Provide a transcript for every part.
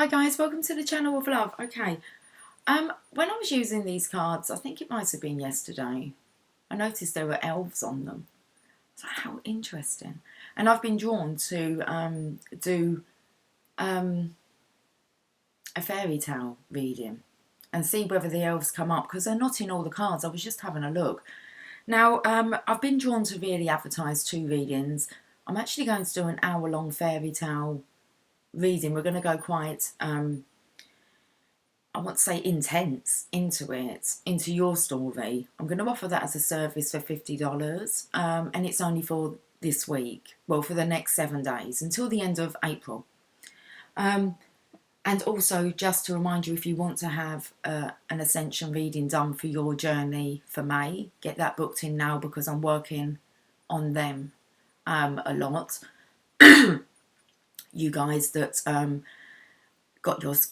Hi guys, welcome to the channel of love. Okay, when I was using these cards, I think it might have been yesterday, I noticed there were elves on them. So how interesting. And I've been drawn to do a fairy tale reading and see whether the elves come up, because they're not in all the cards. I was just having a look. Now, I've been drawn to really advertise 2 readings. I'm actually going to do an hour-long fairy tale reading. We're going to go quite I want to say intense into it, into your story. I'm going to offer that as a service for $50, and it's only for this week, well, for the next 7 days until the end of April. And also, just to remind you, if you want to have an Ascension reading done for your journey for May, get that booked in now, because I'm working on them a lot. You guys that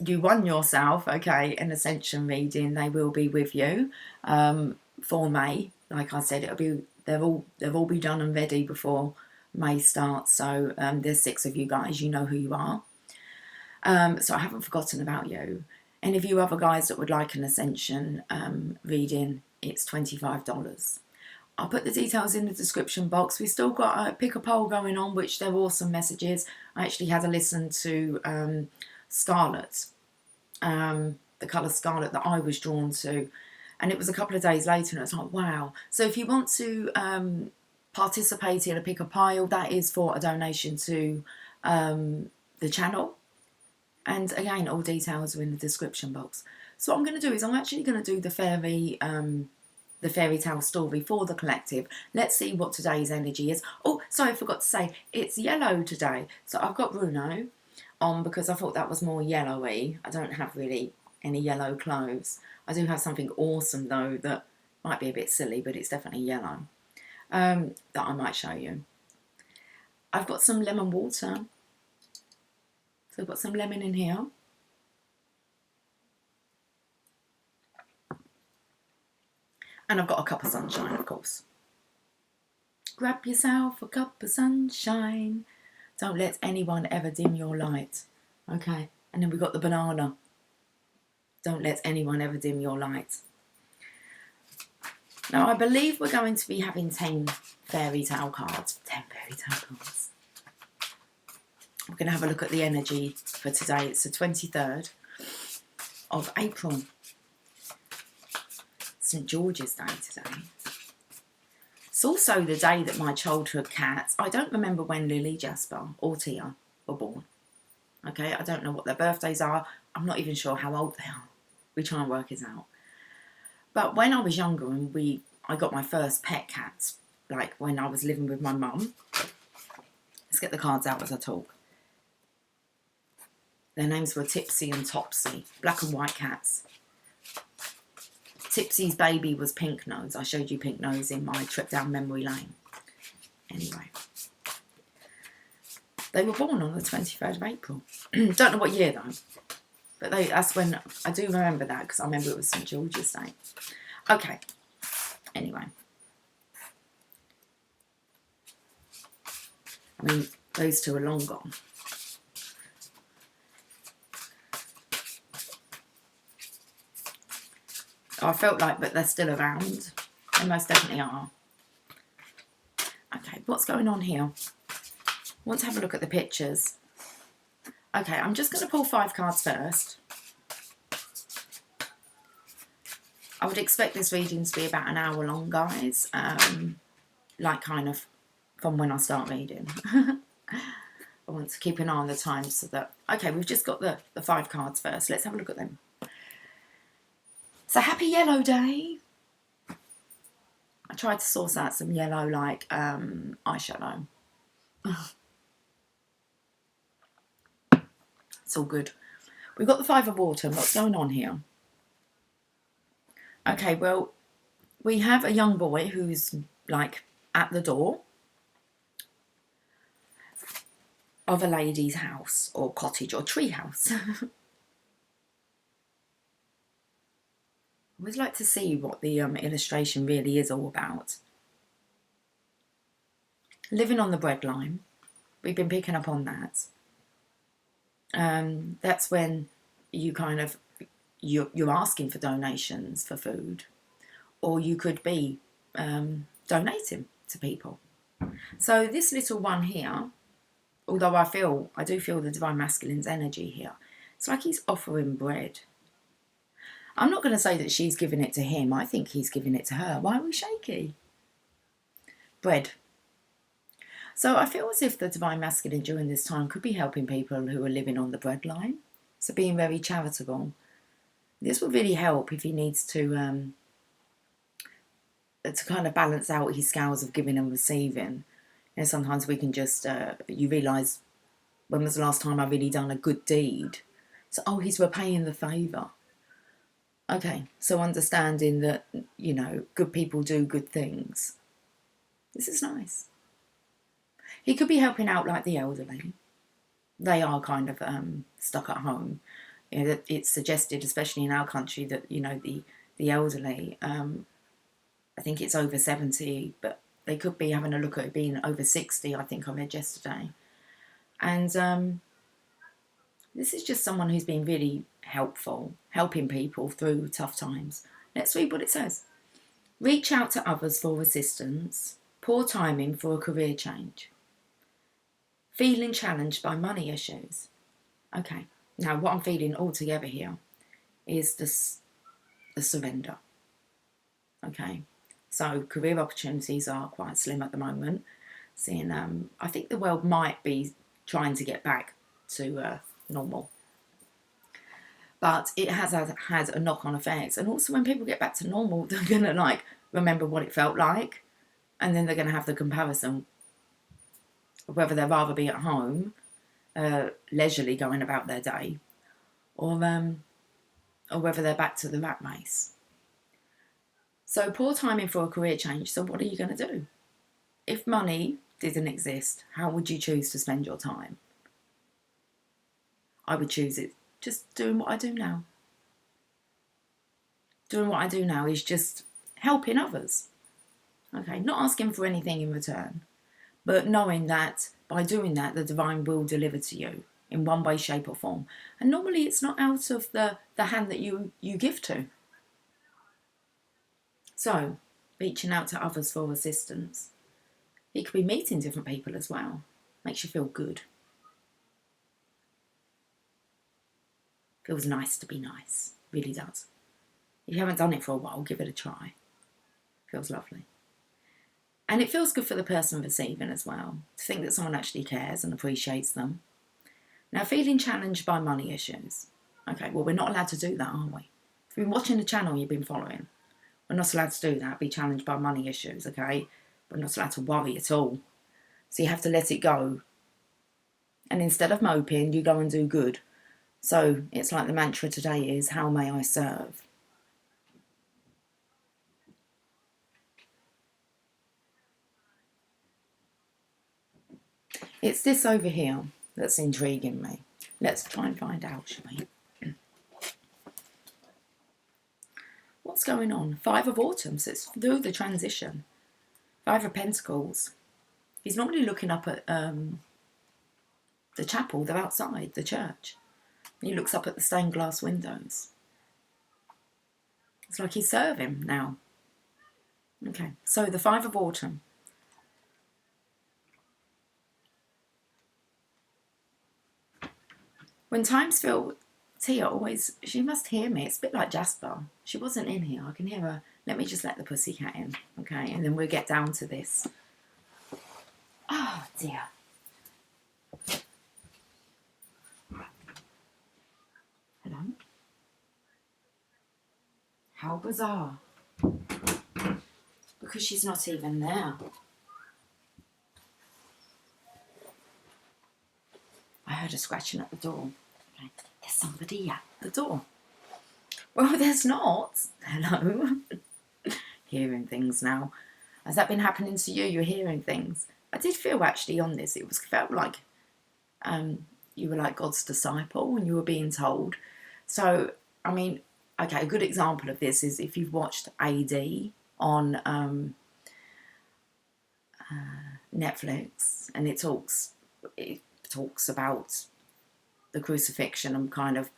you won yourself, okay, an Ascension reading, they will be with you for May. Like I said, they'll all be done and ready before May starts. So there's 6 of you guys, you know who you are. So I haven't forgotten about you. Any of you other guys that would like an Ascension reading, it's $25. I'll put the details in the description box. We've still got a pick a poll going on, which they're awesome messages. I actually had a listen to Scarlet, the colour Scarlet that I was drawn to, and it was a couple of days later, and I was like, wow. So if you want to participate in a pick a pile, that is for a donation to the channel, and again, all details are in the description box. So what I'm going to do is I'm actually going to do the fairy tale story for the collective. Let's see what today's energy is. Oh, sorry, I forgot to say, it's yellow today. So I've got Bruno on because I thought that was more yellowy. I don't have really any yellow clothes. I do have something awesome though that might be a bit silly, but it's definitely yellow, that I might show you. I've got some lemon water. So I've got some lemon in here. And I've got a cup of sunshine, of course. Grab yourself a cup of sunshine. Don't let anyone ever dim your light. Okay, and then we've got the banana. Don't let anyone ever dim your light. Now, I believe we're going to be having 10 fairy tale cards. 10 fairy tale cards. We're going to have a look at the energy for today. It's the 23rd of April. St. George's Day today. It's also the day that my childhood cats, I don't remember when Lily, Jasper or Tia were born. Okay, I don't know what their birthdays are. I'm not even sure how old they are. We try and work it out. But when I was younger and I got my first pet cats, like when I was living with my mum. Let's get the cards out as I talk. Their names were Tipsy and Topsy, black and white cats. Tipsy's baby was Pink Nose. I showed you Pink Nose in my trip down memory lane. Anyway. They were born on the 23rd of April. Don't know what year though. But that's when, I do remember that because I remember it was St. George's Day. Okay. Anyway. I mean, those 2 are long gone. I felt like, but they're still around. They most definitely are. Okay, what's going on here? I want to have a look at the pictures. Okay, I'm just going to pull 5 cards first. I would expect this reading to be about an hour long, guys. Like kind of from when I start reading. I want to keep an eye on the time so that... Okay, we've just got the 5 cards first. Let's have a look at them. So happy yellow day. I tried to source out some yellow like eyeshadow. It's all good. We've got the 5 of Autumn. What's going on here? Okay, well, we have a young boy who's like at the door of a lady's house or cottage or tree house. I always like to see what the illustration really is all about. Living on the breadline. We've been picking up on that. that's when you kind of, you're asking for donations for food, or you could be donating to people. So this little one here, although I do feel the Divine Masculine's energy here, it's like he's offering bread. I'm not going to say that she's giving it to him. I think he's giving it to her. Why are we shaky? Bread. So I feel as if the Divine Masculine during this time could be helping people who are living on the breadline. So being very charitable. This will really help if he needs to kind of balance out his scales of giving and receiving. You know, sometimes we can just, you realise, when was the last time I really done a good deed? So, oh, he's repaying the favour. Okay, so understanding that, you know, good people do good things. This is nice. He could be helping out like the elderly. They are kind of stuck at home. You know, it's suggested, especially in our country, that, you know, the elderly, I think it's over 70, but they could be having a look at it being over 60, I think I read yesterday. And this is just someone who's been really helpful, helping people through tough times. Let's read what it says. Reach out to others for assistance. Poor timing for a career change. Feeling challenged by money issues. Okay, now what I'm feeling altogether here is the surrender. Okay, so career opportunities are quite slim at the moment. Seeing, I think the world might be trying to get back to normal. But it has had a knock-on effect. And also when people get back to normal, they're going to like remember what it felt like. And then they're going to have the comparison of whether they'd rather be at home, leisurely going about their day, or whether they're back to the rat race. So poor timing for a career change. So what are you going to do? If money didn't exist, how would you choose to spend your time? I would choose it just doing what I do now. Doing what I do now is just helping others. Okay, not asking for anything in return, but knowing that by doing that, the divine will deliver to you in one way, shape or form. And normally it's not out of the hand that you give to. So, reaching out to others for assistance. It could be meeting different people as well. Makes you feel good. Feels nice to be nice. Really does. If you haven't done it for a while, give it a try. Feels lovely. And it feels good for the person receiving as well, to think that someone actually cares and appreciates them. Now, feeling challenged by money issues. Okay, well, we're not allowed to do that, are we? If you've been watching the channel you've been following, we're not allowed to do that, be challenged by money issues, okay? We're not allowed to worry at all. So you have to let it go. And instead of moping, you go and do good. So it's like the mantra today is, how may I serve? It's this over here that's intriguing me. Let's try and find out, shall we? What's going on? Five of Autumn, so it's through the transition. Five of Pentacles. He's normally looking up at the chapel. They're outside the church. He looks up at the stained glass windows. It's like he's serving now. Okay, so the Five of Autumn. When times feel, Tia always, she must hear me. It's a bit like Jasper. She wasn't in here. I can hear her. Let me just let the pussycat in, okay? And then we'll get down to this. Oh, dear. Hello? How bizarre. Because she's not even there. I heard her scratching at the door. Okay. There's somebody at the door. Well, there's not. Hello. Hearing things now. Has that been happening to you? You're hearing things. I did feel actually on this, felt like you were like God's disciple and you were being told. So, I mean, okay, a good example of this is if you've watched AD on Netflix, and it talks about the crucifixion and kind of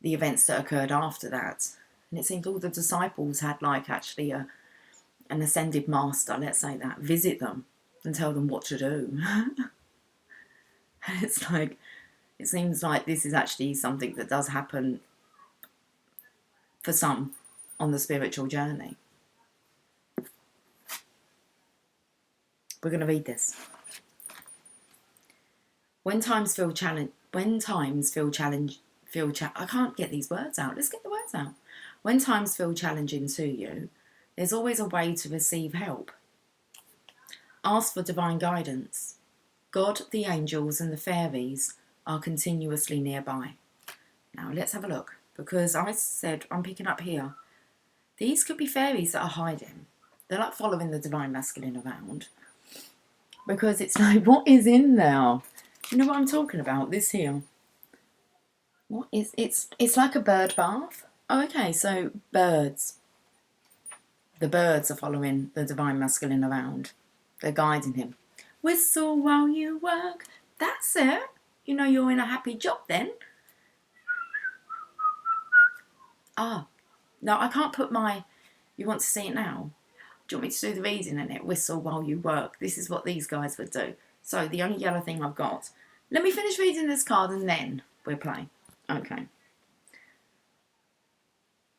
the events that occurred after that. And it seems all the disciples had like actually an ascended master, let's say that, visit them and tell them what to do. It's like, it seems like this is actually something that does happen for some on the spiritual journey. We're going to read this. When times feel I can't get these words out. Let's get the words out. When times feel challenging to you, there's always a way to receive help. Ask for divine guidance. God, the angels and the fairies are continuously nearby. Now let's have a look, because I said I'm picking up here. These could be fairies that are hiding. They're like following the divine masculine around. Because it's like, what is in there? You know what I'm talking about? This here. What is it's like a bird bath. Oh, okay, so birds. The birds are following the divine masculine around. They're guiding him. Whistle while you work. That's it. You know you're in a happy job then. Ah. No, I can't put my... You want to see it now? Do you want me to do the reading in it? Whistle while you work. This is what these guys would do. So the only yellow thing I've got. Let me finish reading this card and then we'll play. Okay.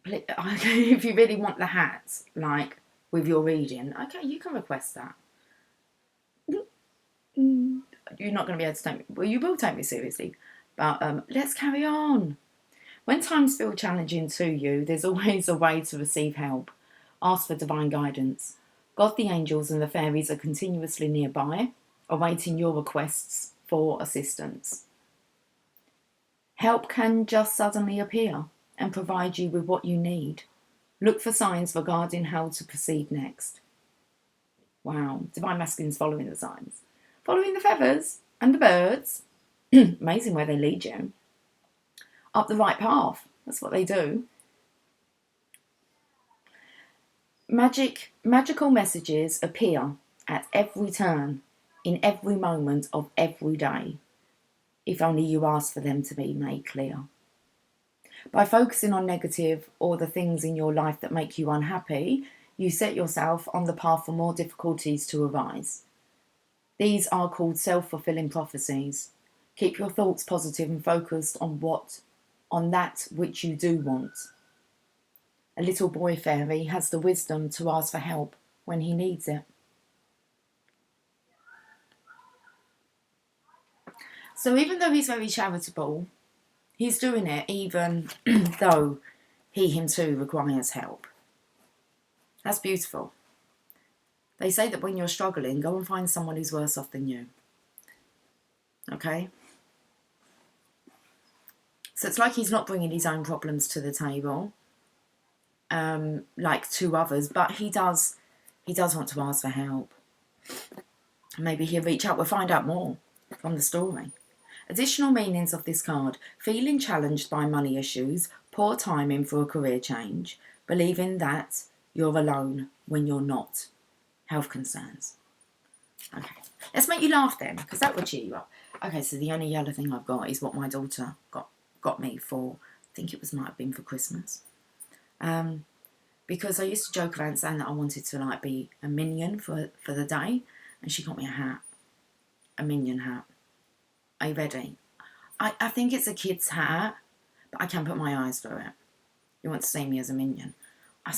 If you really want the hat, like, with your reading, okay, you can request that. You're not going to be able to take me... Well, you will take me seriously. But let's carry on. When times feel challenging to you, there's always a way to receive help. Ask for divine guidance. God, the angels and the fairies are continuously nearby, awaiting your requests for assistance. Help can just suddenly appear and provide you with what you need. Look for signs regarding how to proceed next. Wow, divine masculine's following the signs. Following the feathers and the birds. Amazing where they lead you. Up the right path. That's what they do. Magical messages appear at every turn, in every moment of every day, if only you ask for them to be made clear. By focusing on negative or the things in your life that make you unhappy, you set yourself on the path for more difficulties to arise. These are called self-fulfilling prophecies. Keep your thoughts positive and focused on that which you do want. A little boy fairy has the wisdom to ask for help when he needs it. So even though he's very charitable, he's doing it even though he him too requires help. That's beautiful. They say that when you're struggling, go and find someone who's worse off than you. Okay? So it's like he's not bringing his own problems to the table, like to others, but he does want to ask for help. Maybe he'll reach out. We'll find out more from the story. Additional meanings of this card: feeling challenged by money issues, poor timing for a career change, believing that you're alone when you're not, health concerns. Okay, let's make you laugh then, because that would cheer you up. Okay, so the only yellow thing I've got is what my daughter got me for, I think it might have been for Christmas. Because I used to joke around saying that I wanted to like be a minion for the day, and she got me a hat, a minion hat. Are you ready? I think it's a kid's hat, but I can put my eyes through it. You want to see me as a minion? I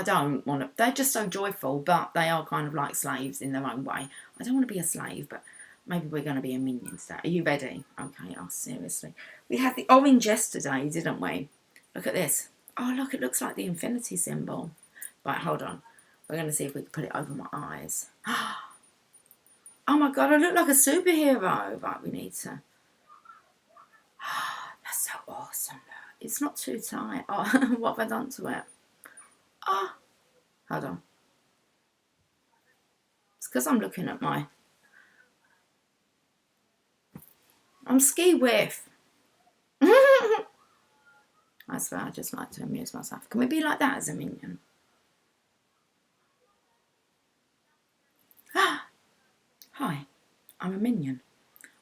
don't want to, they're just so joyful, but they are kind of like slaves in their own way. I don't want to be a slave, but maybe we're going to be a minion today. Are you ready? Okay, oh, seriously. We had the orange yesterday, didn't we? Look at this. Oh, look, it looks like the infinity symbol. Right, hold on. We're going to see if we can put it over my eyes. Oh my God, I look like a superhero. Right, we need to. That's so awesome. It's not too tight. Oh, what have I done to it? Oh, hold on. It's because I'm looking at I'm SKYPE. I swear I just like to amuse myself. Can we be like that as a minion? Hi, I'm a minion.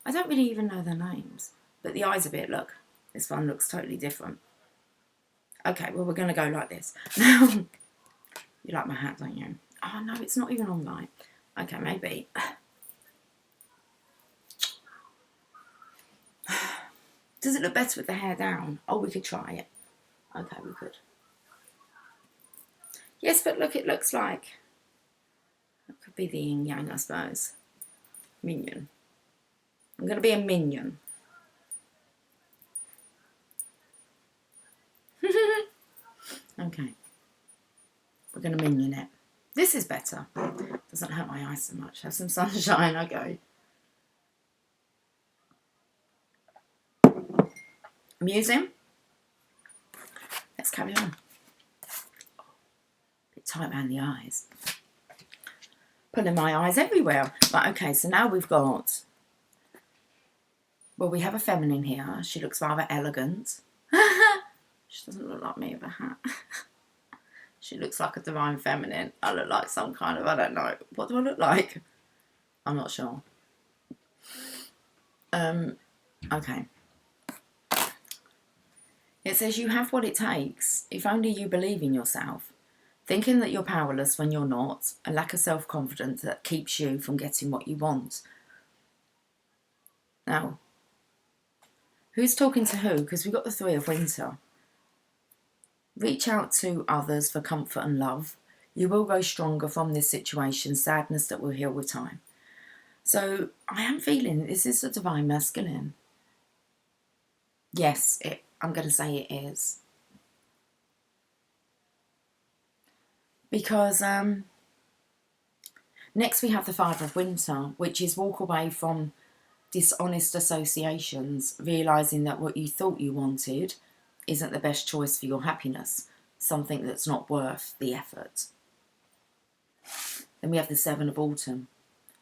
I don't really even know their names. But the eyes a bit, look. This one looks totally different. Okay, well, we're going to go like this. Now, you like my hat, don't you? Oh, no, it's not even on light. Okay, maybe. Does it look better with the hair down? Oh, we could try it. Okay, we could. Yes, but look, it looks like... It could be the yin yang, I suppose. Minion. I'm going to be a minion. Okay. We're going to minion it. This is better. Doesn't hurt my eyes so much. Have some sunshine. Okay. Amusing. Let's carry on. A bit tight around the eyes. Pulling my eyes everywhere. Right, okay, so now we've got... Well, we have a feminine here. She looks rather elegant. She doesn't look like me with a hat. She looks like a divine feminine. I look like some kind of, I don't know. What do I look like? I'm not sure. Okay. It says you have what it takes if only you believe in yourself. Thinking that you're powerless when you're not, a lack of self-confidence that keeps you from getting what you want. Now, who's talking to who? Because we've got the Three of Winter. Reach out to others for comfort and love. You will grow stronger from this situation, sadness that will heal with time. So I am feeling this is a divine masculine. Yes, I'm going to say it is. Because next we have the Five of Winter, which is walk away from dishonest associations, realising that what you thought you wanted isn't the best choice for your happiness, something that's not worth the effort. Then we have the Seven of Autumn.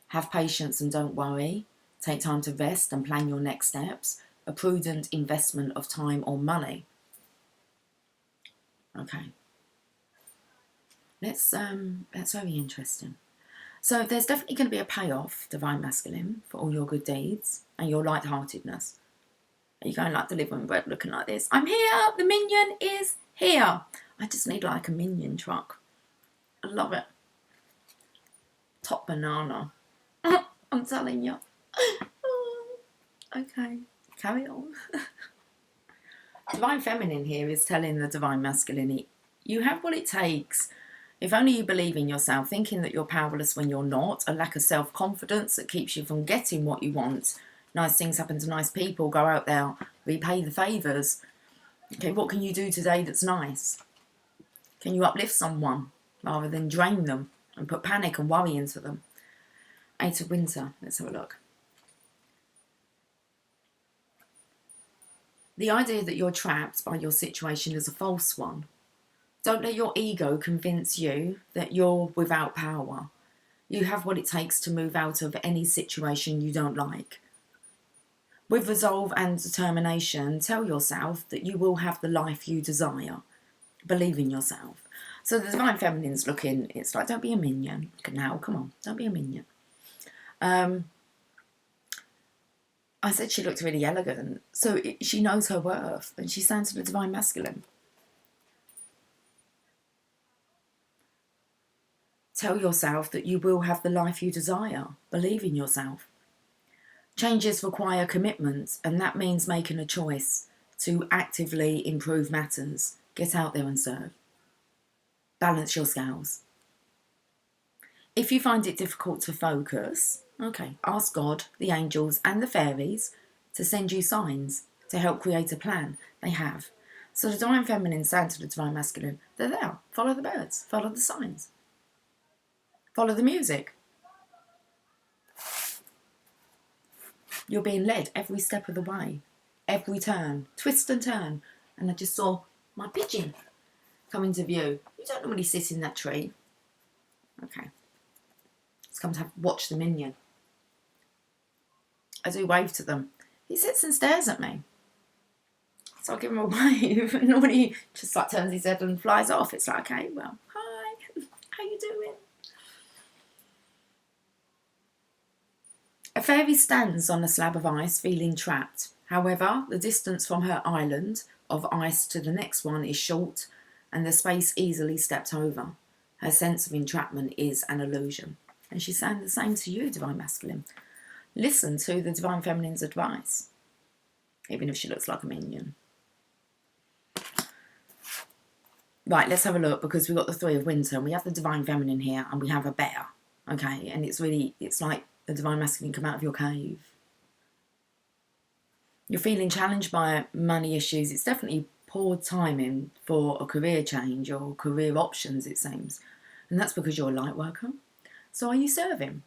Have patience and don't worry. Take time to rest and plan your next steps. A prudent investment of time or money. Okay. That's very interesting. So there's definitely going to be a payoff, divine masculine, for all your good deeds and your lightheartedness. Are you going like delivering bread looking like this? I'm here, the minion is here. I just need like a minion truck. I love it. Top banana. I'm telling you. Okay, carry on. Divine feminine here is telling the divine masculine, you have what it takes. If only you believe in yourself, thinking that you're powerless when you're not, a lack of self-confidence that keeps you from getting what you want. Nice things happen to nice people. Go out there, repay the favours. Okay, what can you do today that's nice? Can you uplift someone rather than drain them and put panic and worry into them? Eight of Winter, let's have a look. The idea that you're trapped by your situation is a false one. Don't let your ego convince you that you're without power. You have what it takes to move out of any situation you don't like. With resolve and determination, tell yourself that you will have the life you desire. Believe in yourself. So the divine feminine's looking, it's like, don't be a minion. Now, come on, don't be a minion. I said she looked really elegant. So she knows her worth and she stands for the divine masculine. Tell yourself that you will have the life you desire. Believe in yourself. Changes require commitment, and that means making a choice to actively improve matters. Get out there and serve. Balance your scales. If you find it difficult to focus, okay, ask God, the angels and the fairies to send you signs to help create a plan. They have. So the divine feminine stand to the divine masculine. They're there. Follow the birds. Follow the signs. Follow the music. You're being led every step of the way. Every turn. Twist and turn. And I just saw my pigeon come into view. You don't normally sit in that tree. Okay. Let's come to watch the minion. I do wave to them. He sits and stares at me. So I give him a wave. And normally he just like turns his head and flies off. It's like, okay, well, hi. How you doing? A fairy stands on a slab of ice, feeling trapped. However, the distance from her island of ice to the next one is short, and the space easily stepped over. Her sense of entrapment is an illusion. And she's saying the same to you, Divine Masculine. Listen to the Divine Feminine's advice, even if she looks like a minion. Right, let's have a look, because we've got the Three of Winter, and we have the Divine Feminine here, and we have a bear, okay? And it's like the Divine Masculine come out of your cave. You're feeling challenged by money issues. It's definitely poor timing for a career change or career options, it seems. And that's because you're a light worker. So are you serving?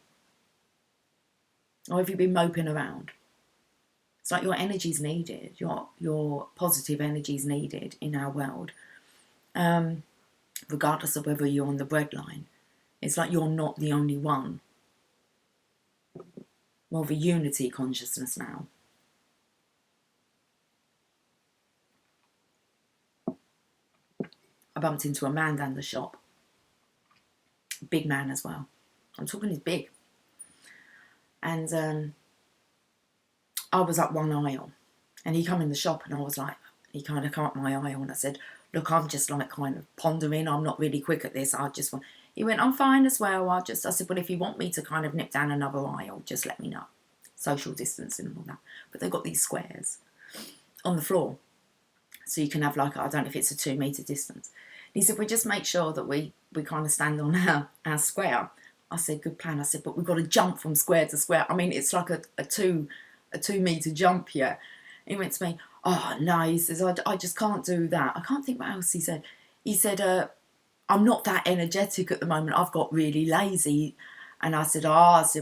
Or have you been moping around? It's like your energy's needed. Your positive energy's needed in our world. Regardless of whether you're on the breadline. It's like you're not the only one. More of a unity consciousness now. I bumped into a man down the shop. Big man as well. I'm talking he's big. And I was up one aisle. And he come in the shop and I was like, he kind of came up my aisle and I said, look, I'm just like kind of pondering. I'm not really quick at this. He went, I'm fine as well. I said, well, if you want me to kind of nip down another aisle, just let me know. Social distancing and all that. But they've got these squares on the floor. So you can have like, I don't know if it's a 2 metre distance. And he said, we just make sure that we kind of stand on our square. I said, good plan. I said, but we've got to jump from square to square. I mean, it's like a 2 metre jump here. He went to me, oh, no, he says, I just can't do that. I can't think what else he said. He said, I'm not that energetic at the moment. I've got really lazy. And I said,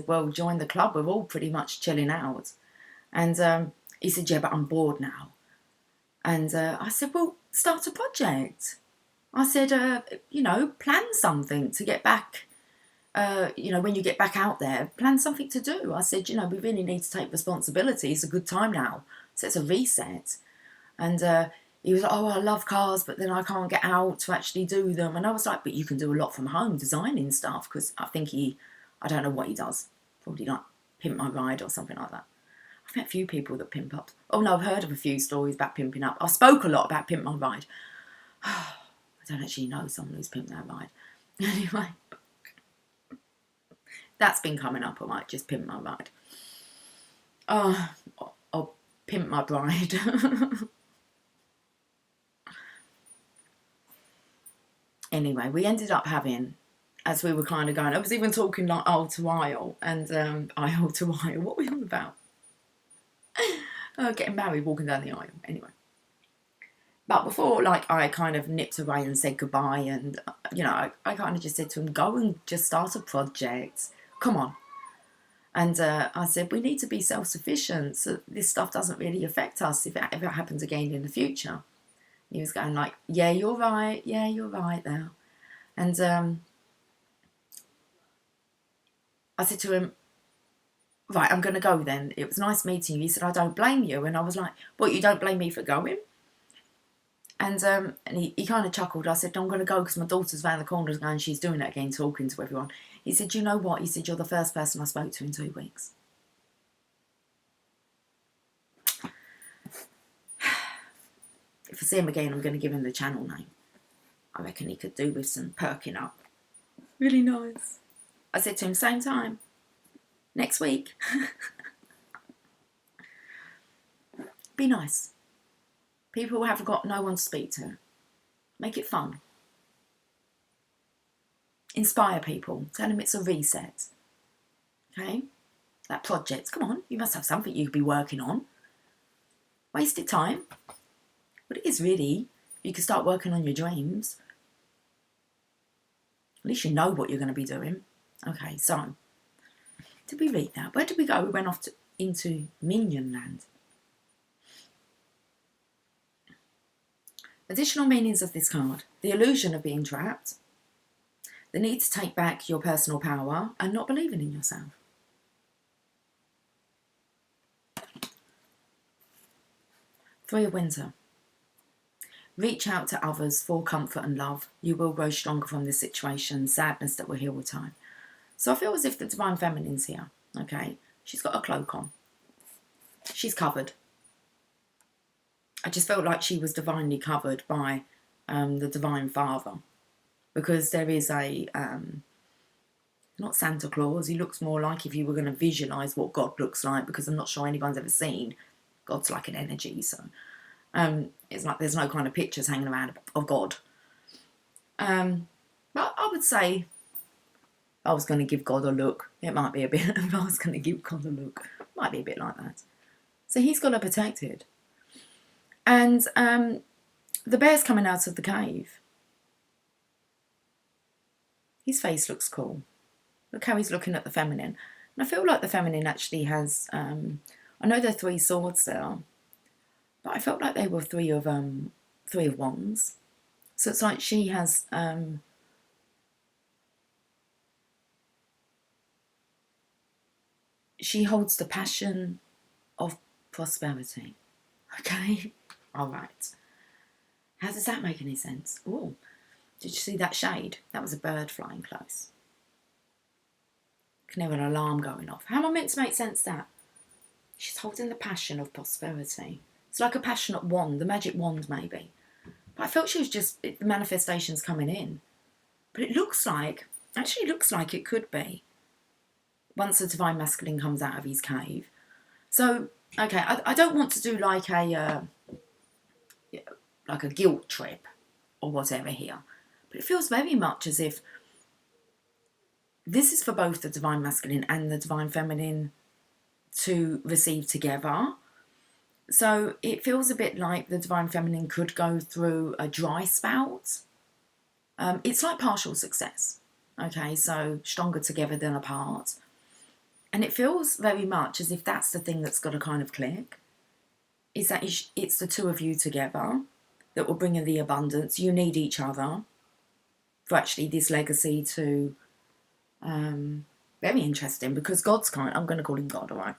well, join the club. We're all pretty much chilling out. And he said, yeah, but I'm bored now. And I said, well, start a project. I said, plan something to get back, when you get back out there, plan something to do. I said, we really need to take responsibility. It's a good time now. So it's a reset. And he was like, oh, I love cars, but then I can't get out to actually do them. And I was like, but you can do a lot from home, designing stuff, because I think I don't know what he does. Probably like Pimp My Ride or something like that. I've met a few people that pimp up. Oh, no, I've heard of a few stories about pimping up. I spoke a lot about Pimp My Ride. I don't actually know someone who's pimped their ride. Anyway, that's been coming up. I might just pimp my ride. Or pimp my bride. Anyway, we ended up having, as we were kind of going, I was even talking like aisle to aisle, and aisle to aisle. What were we on about? Getting married, walking down the aisle. Anyway. But before, I kind of nipped away and said goodbye, and, I kind of just said to him, go and just start a project. Come on. And I said, we need to be self-sufficient, so this stuff doesn't really affect us if it ever happens again in the future. He was going like, yeah, you're right there. And I said to him, right, I'm going to go then. It was nice meeting you. He said, I don't blame you. And I was like, what, you don't blame me for going? And he kind of chuckled. I said, I'm going to go because my daughter's around the corner and she's doing it again, talking to everyone. He said, you know what? He said, you're the first person I spoke to in 2 weeks. If I see him again, I'm going to give him the channel name. I reckon he could do with some perking up. Really nice. I said to him, same time. Next week. Be nice. People have got no one to speak to. Make it fun. Inspire people. Tell them it's a reset. Okay? That project. Come on, you must have something you could be working on. Wasted time. But it is really. You can start working on your dreams. At least you know what you're going to be doing. Okay, so. Did we read that? Where did we go? We went off into Minion Land. Additional meanings of this card. The illusion of being trapped. The need to take back your personal power and not believing in yourself. Three of Winter. Reach out to others for comfort and love. You will grow stronger from this situation. Sadness that will heal with time. So I feel as if the Divine Feminine's here. Okay. She's got a cloak on. She's covered. I just felt like she was divinely covered by the Divine Father, because there is a, not Santa Claus, he looks more like, if you were going to visualise what God looks like, because I'm not sure anyone's ever seen, God's like an energy, so it's like there's no kind of pictures hanging around of God. But I would say, I was going to give God a look, it might be a bit, if I was going to give God a look, it might be a bit like that. So he's got her protected. And the bear's coming out of the cave. His face looks cool. Look how he's looking at the feminine. And I feel like the feminine actually has, I know there are 3 swords there, but I felt like they were 3 of wands. So it's like she has, she holds the passion of prosperity. Okay? All right. How does that make any sense? Oh, did you see that shade? That was a bird flying close. Can hear an alarm going off. How am I meant to make sense of that? She's holding the passion of prosperity. It's like a passionate wand, the magic wand maybe. But I felt she was just, the manifestation's coming in. But it looks like, actually looks like it could be, once the Divine Masculine comes out of his cave. So, okay, I don't want to do like a guilt trip or whatever here. But it feels very much as if this is for both the Divine Masculine and the Divine Feminine to receive together. So it feels a bit like the Divine Feminine could go through a dry spout. It's like partial success. Okay, so stronger together than apart. And it feels very much as if that's the thing that's got to kind of click. Is that it's the 2 of you together that will bring in the abundance. You need each other for actually this legacy to... very interesting, because God's I'm going to call him God, all right?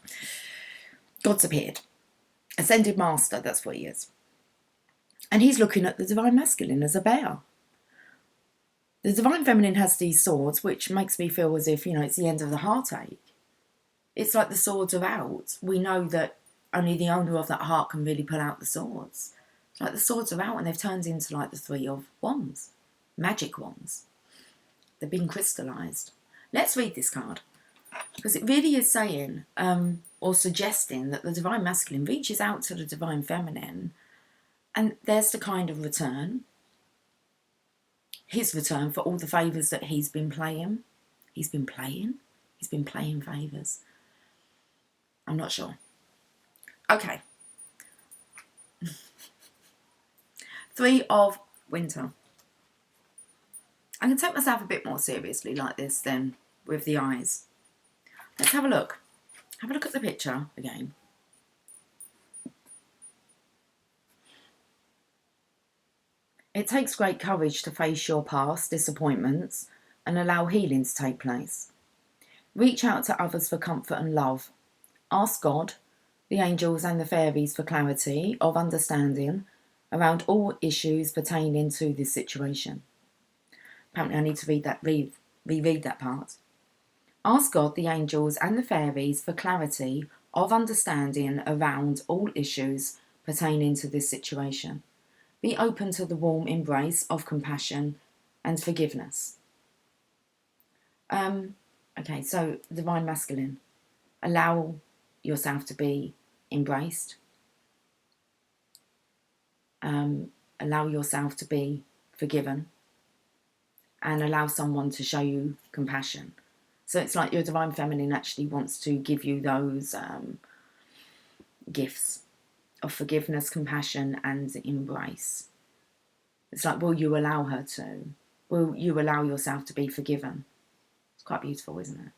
God's appeared. Ascended Master, that's what he is. And he's looking at the Divine Masculine as a bear. The Divine Feminine has these swords, which makes me feel as if, it's the end of the heartache. It's like the swords are out. We know that only the owner of that heart can really pull out the swords. It's like the swords are out and they've turned into like the 3 of wands. Magic wands. They've been crystallised. Let's read this card, because it really is saying or suggesting that the Divine Masculine reaches out to the Divine Feminine, and there's the kind of return, his return for all the favours that he's been playing. He's been playing favours. I'm not sure. Okay. 3 of winter. I can take myself a bit more seriously like this then, with the eyes. Let's have a look. Have a look at the picture again. It takes great courage to face your past disappointments and allow healing to take place. Reach out to others for comfort and love. Ask God, the angels and the fairies for clarity of understanding around all issues pertaining to this situation. Apparently I need to reread that part. Ask God, the angels and the fairies for clarity of understanding around all issues pertaining to this situation. Be open to the warm embrace of compassion and forgiveness. Okay, so Divine Masculine. Allow yourself to be embraced. Allow yourself to be forgiven. And allow someone to show you compassion. So it's like your Divine Feminine actually wants to give you those gifts of forgiveness, compassion, and embrace. It's like, will you allow her to? Will you allow yourself to be forgiven? It's quite beautiful, isn't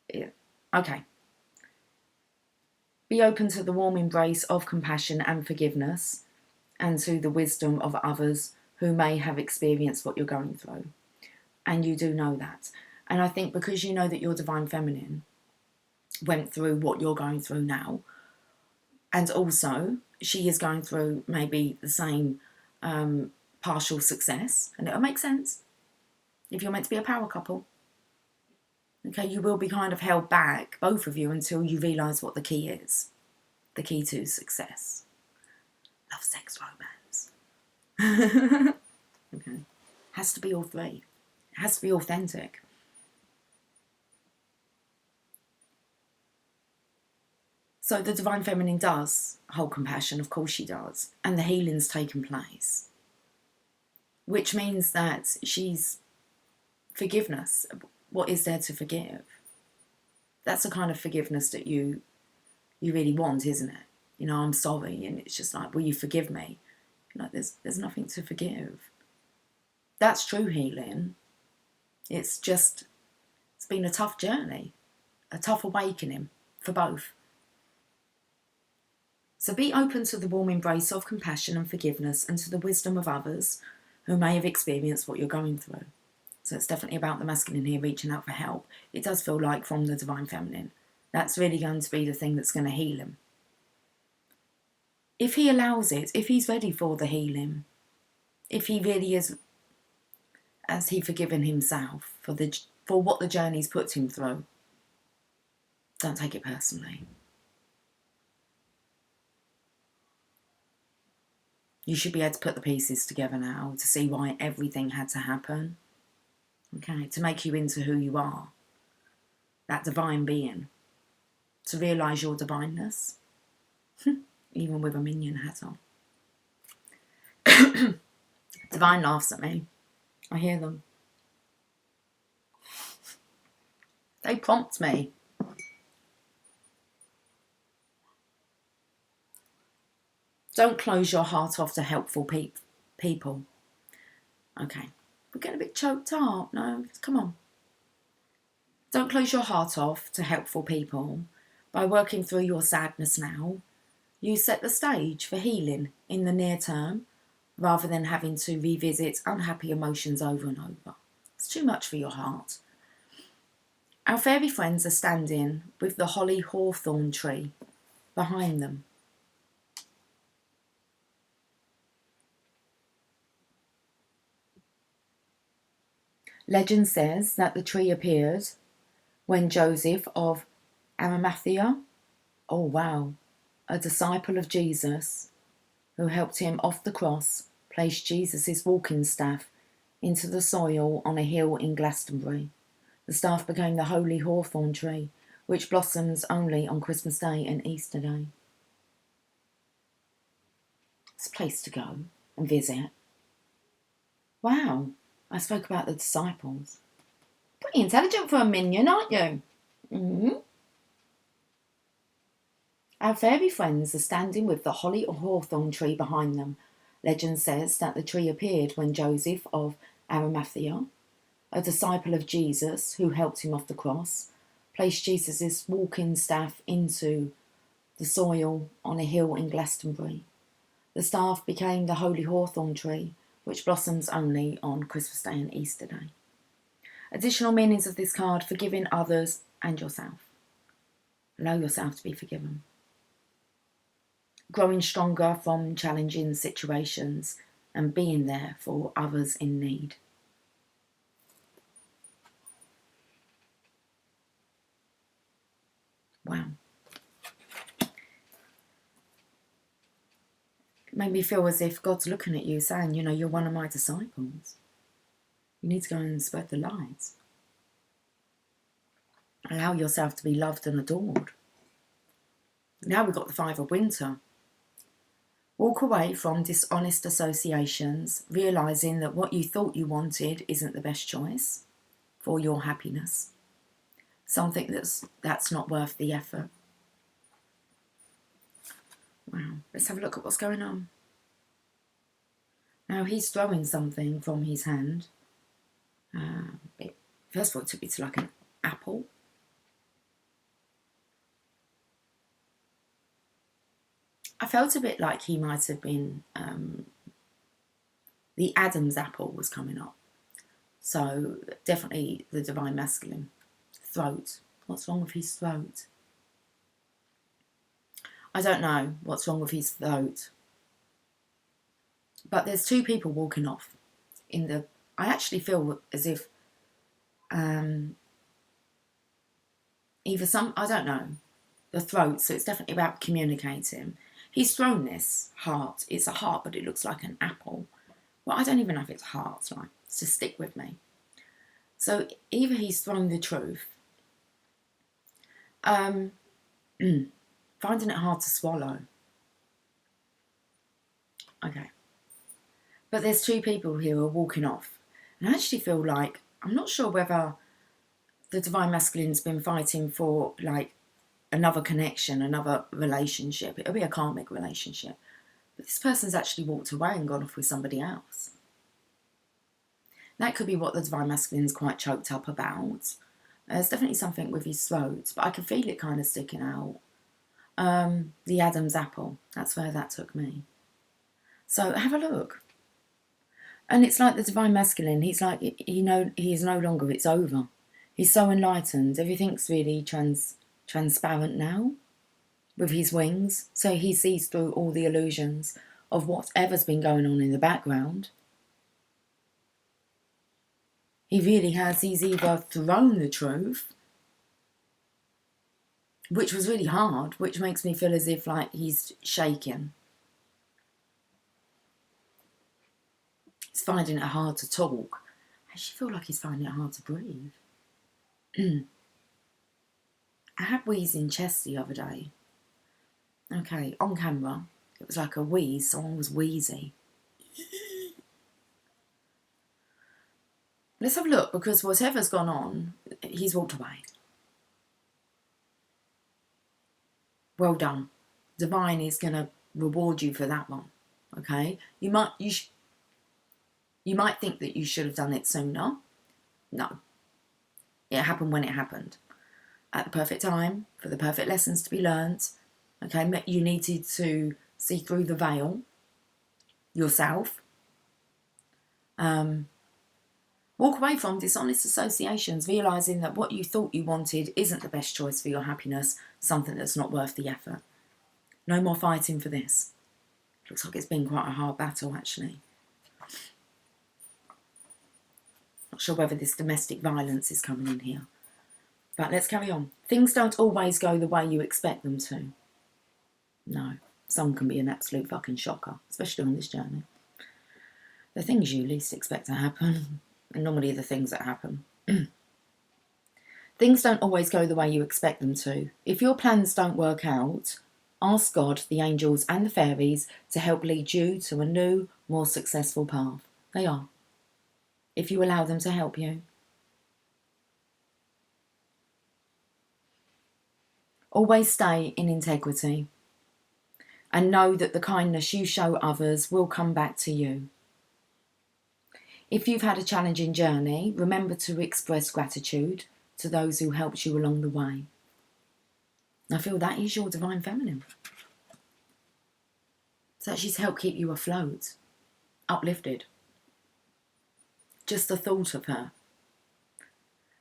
it? Yeah. Okay. Be open to the warm embrace of compassion and forgiveness, and to the wisdom of others who may have experienced what you're going through. And you do know that. And I think because you know that your Divine Feminine went through what you're going through now, and also she is going through maybe the same partial success, and it'll make sense if you're meant to be a power couple. Okay, you will be kind of held back, both of you, until you realise what the key is. The key to success. romance. Okay. Has to be all three. It has to be authentic. So the Divine Feminine does hold compassion, of course she does, and the healing's taken place, which means that she's forgiveness. What is there to forgive? That's the kind of forgiveness that you really want, isn't it? You know, I'm sorry, and it's just like, will you forgive me? Like, there's nothing to forgive. That's true healing. It's been a tough journey, a tough awakening for both. So be open to the warm embrace of compassion and forgiveness, and to the wisdom of others who may have experienced what you're going through. So it's definitely about the masculine here reaching out for help. It does feel like from the Divine Feminine. That's really going to be the thing that's going to heal him. If he allows it, if he's ready for the healing, if he really is, has he forgiven himself for what the journey's put him through, don't take it personally. You should be able to put the pieces together now to see why everything had to happen. Okay, to make you into who you are, that divine being, to realise your divineness, even with a minion hat on. Divine laughs at me. I hear them. They prompt me. Don't close your heart off to helpful people. Okay, we're getting a bit choked up. No, come on. Don't close your heart off to helpful people. By working through your sadness now, you set the stage for healing in the near term, rather than having to revisit unhappy emotions over and over. It's too much for your heart. Our fairy friends are standing with the holly hawthorn tree behind them. Legend says that the tree appeared when Joseph of Arimathea, oh wow, a disciple of Jesus who helped him off the cross, placed Jesus' walking staff into the soil on a hill in Glastonbury. The staff became the holy hawthorn tree, which blossoms only on Christmas Day and Easter Day. It's a place to go and visit. Wow, I spoke about the disciples. Pretty intelligent for a minion, aren't you? Mm-hmm. Our fairy friends are standing with the holly or hawthorn tree behind them. Legend says that the tree appeared when Joseph of Arimathea, a disciple of Jesus who helped him off the cross, placed Jesus' walking staff into the soil on a hill in Glastonbury. The staff became the holy hawthorn tree, which blossoms only on Christmas Day and Easter Day. Additional meanings of this card: forgiving others and yourself. Allow yourself to be forgiven. Growing stronger from challenging situations and being there for others in need. Wow. It made me feel as if God's looking at you saying, you know, you're one of my disciples. You need to go and spread the light. Allow yourself to be loved and adored. Now we've got the Five of Winter. Walk away from dishonest associations, realising that what you thought you wanted isn't the best choice for your happiness. Something that's not worth the effort. Wow, let's have a look at what's going on. Now he's throwing something from his hand. First of all, it took me to like an apple. I felt a bit like he might have been, the Adam's apple was coming up. So definitely the divine masculine. Throat. What's wrong with his throat? I don't know what's wrong with his throat. But there's two people walking off in the... I actually feel as if either some... I don't know. The throat. So it's definitely about communicating. He's thrown this heart. It's a heart, but it looks like an apple. Well, I don't even know if it's hearts, right? So stick with me. So either he's thrown the truth, finding it hard to swallow. Okay. But there's two people here who are walking off. And I actually feel like, I'm not sure whether the Divine Masculine's been fighting for, like, another connection, another relationship. It'll be a karmic relationship. But this person's actually walked away and gone off with somebody else. That could be what the Divine Masculine's quite choked up about. There's definitely something with his throat, but I can feel it kind of sticking out. The Adam's apple, that's where that took me. So have a look. And it's like the Divine Masculine, he's like, he's no longer, it's over. He's so enlightened, everything's really transparent now with his wings. So he sees through all the illusions of whatever's been going on in the background. He really has. He's either thrown the truth, which was really hard, which makes me feel as if like he's shaking. He's finding it hard to talk. I actually feel like he's finding it hard to breathe. I had wheezing chest the other day. Okay, on camera, it was like a wheeze. Someone was wheezy. Let's have a look, because whatever's gone on, he's walked away. Well done. Divine is going to reward you for that one. Okay? You might think that you should have done it sooner. No. It happened when it happened. At the perfect time, for the perfect lessons to be learnt. Okay? You needed to see through the veil yourself. Walk away from dishonest associations, realising that what you thought you wanted isn't the best choice for your happiness, something that's not worth the effort. No more fighting for this. Looks like it's been quite a hard battle, actually. Not sure whether this domestic violence is coming in here. But let's carry on. Things don't always go the way you expect them to. No, some can be an absolute fucking shocker, especially on this journey. The things you least expect to happen, and normally the things that happen. Things don't always go the way you expect them to. If your plans don't work out, ask God, the angels and the fairies to help lead you to a new, more successful path. They are. If you allow them to help you. Always stay in integrity. And know that the kindness you show others will come back to you. If you've had a challenging journey, remember to express gratitude to those who helped you along the way. I feel that is your Divine Feminine. So she's helped keep you afloat, uplifted. Just the thought of her.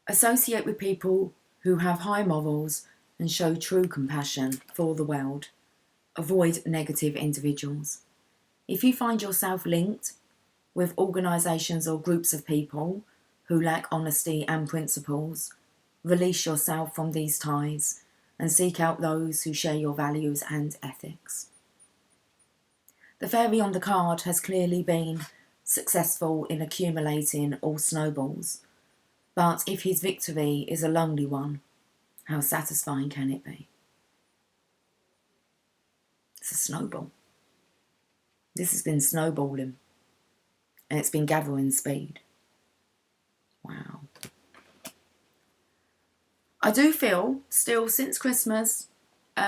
Associate with people who have high morals and show true compassion for the world. Avoid negative individuals. If you find yourself linked with organisations or groups of people who lack honesty and principles, release yourself from these ties and seek out those who share your values and ethics. The fairy on the card has clearly been successful in accumulating all snowballs, but if his victory is a lonely one, how satisfying can it be? It's a snowball. This has been snowballing. And it's been gathering speed. Wow. I do feel, still, since Christmas,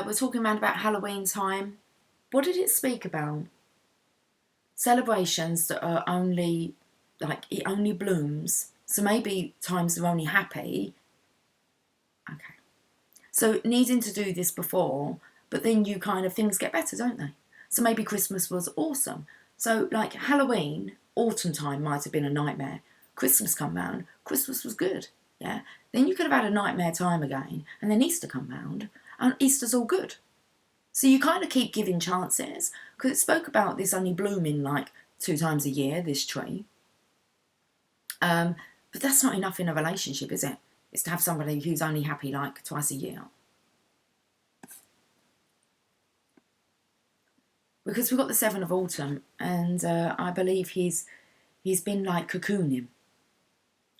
we're talking around about Halloween time. What did it speak about? Celebrations that are only, like, it only blooms. So maybe times are only happy. Okay. So needing to do this before, but then you kind of, things get better, don't they? So maybe Christmas was awesome. So, like, Halloween, autumn time might have been a nightmare. Christmas come round, Christmas was good, yeah? Then you could have had a nightmare time again, and then Easter come round, and Easter's all good. So you kind of keep giving chances, because it spoke about this only blooming like 2 times a year, this tree. But that's not enough in a relationship, is it? It's to have somebody who's only happy like twice a year. Because we've got the Seven of Autumn, and I believe he's been like cocooning.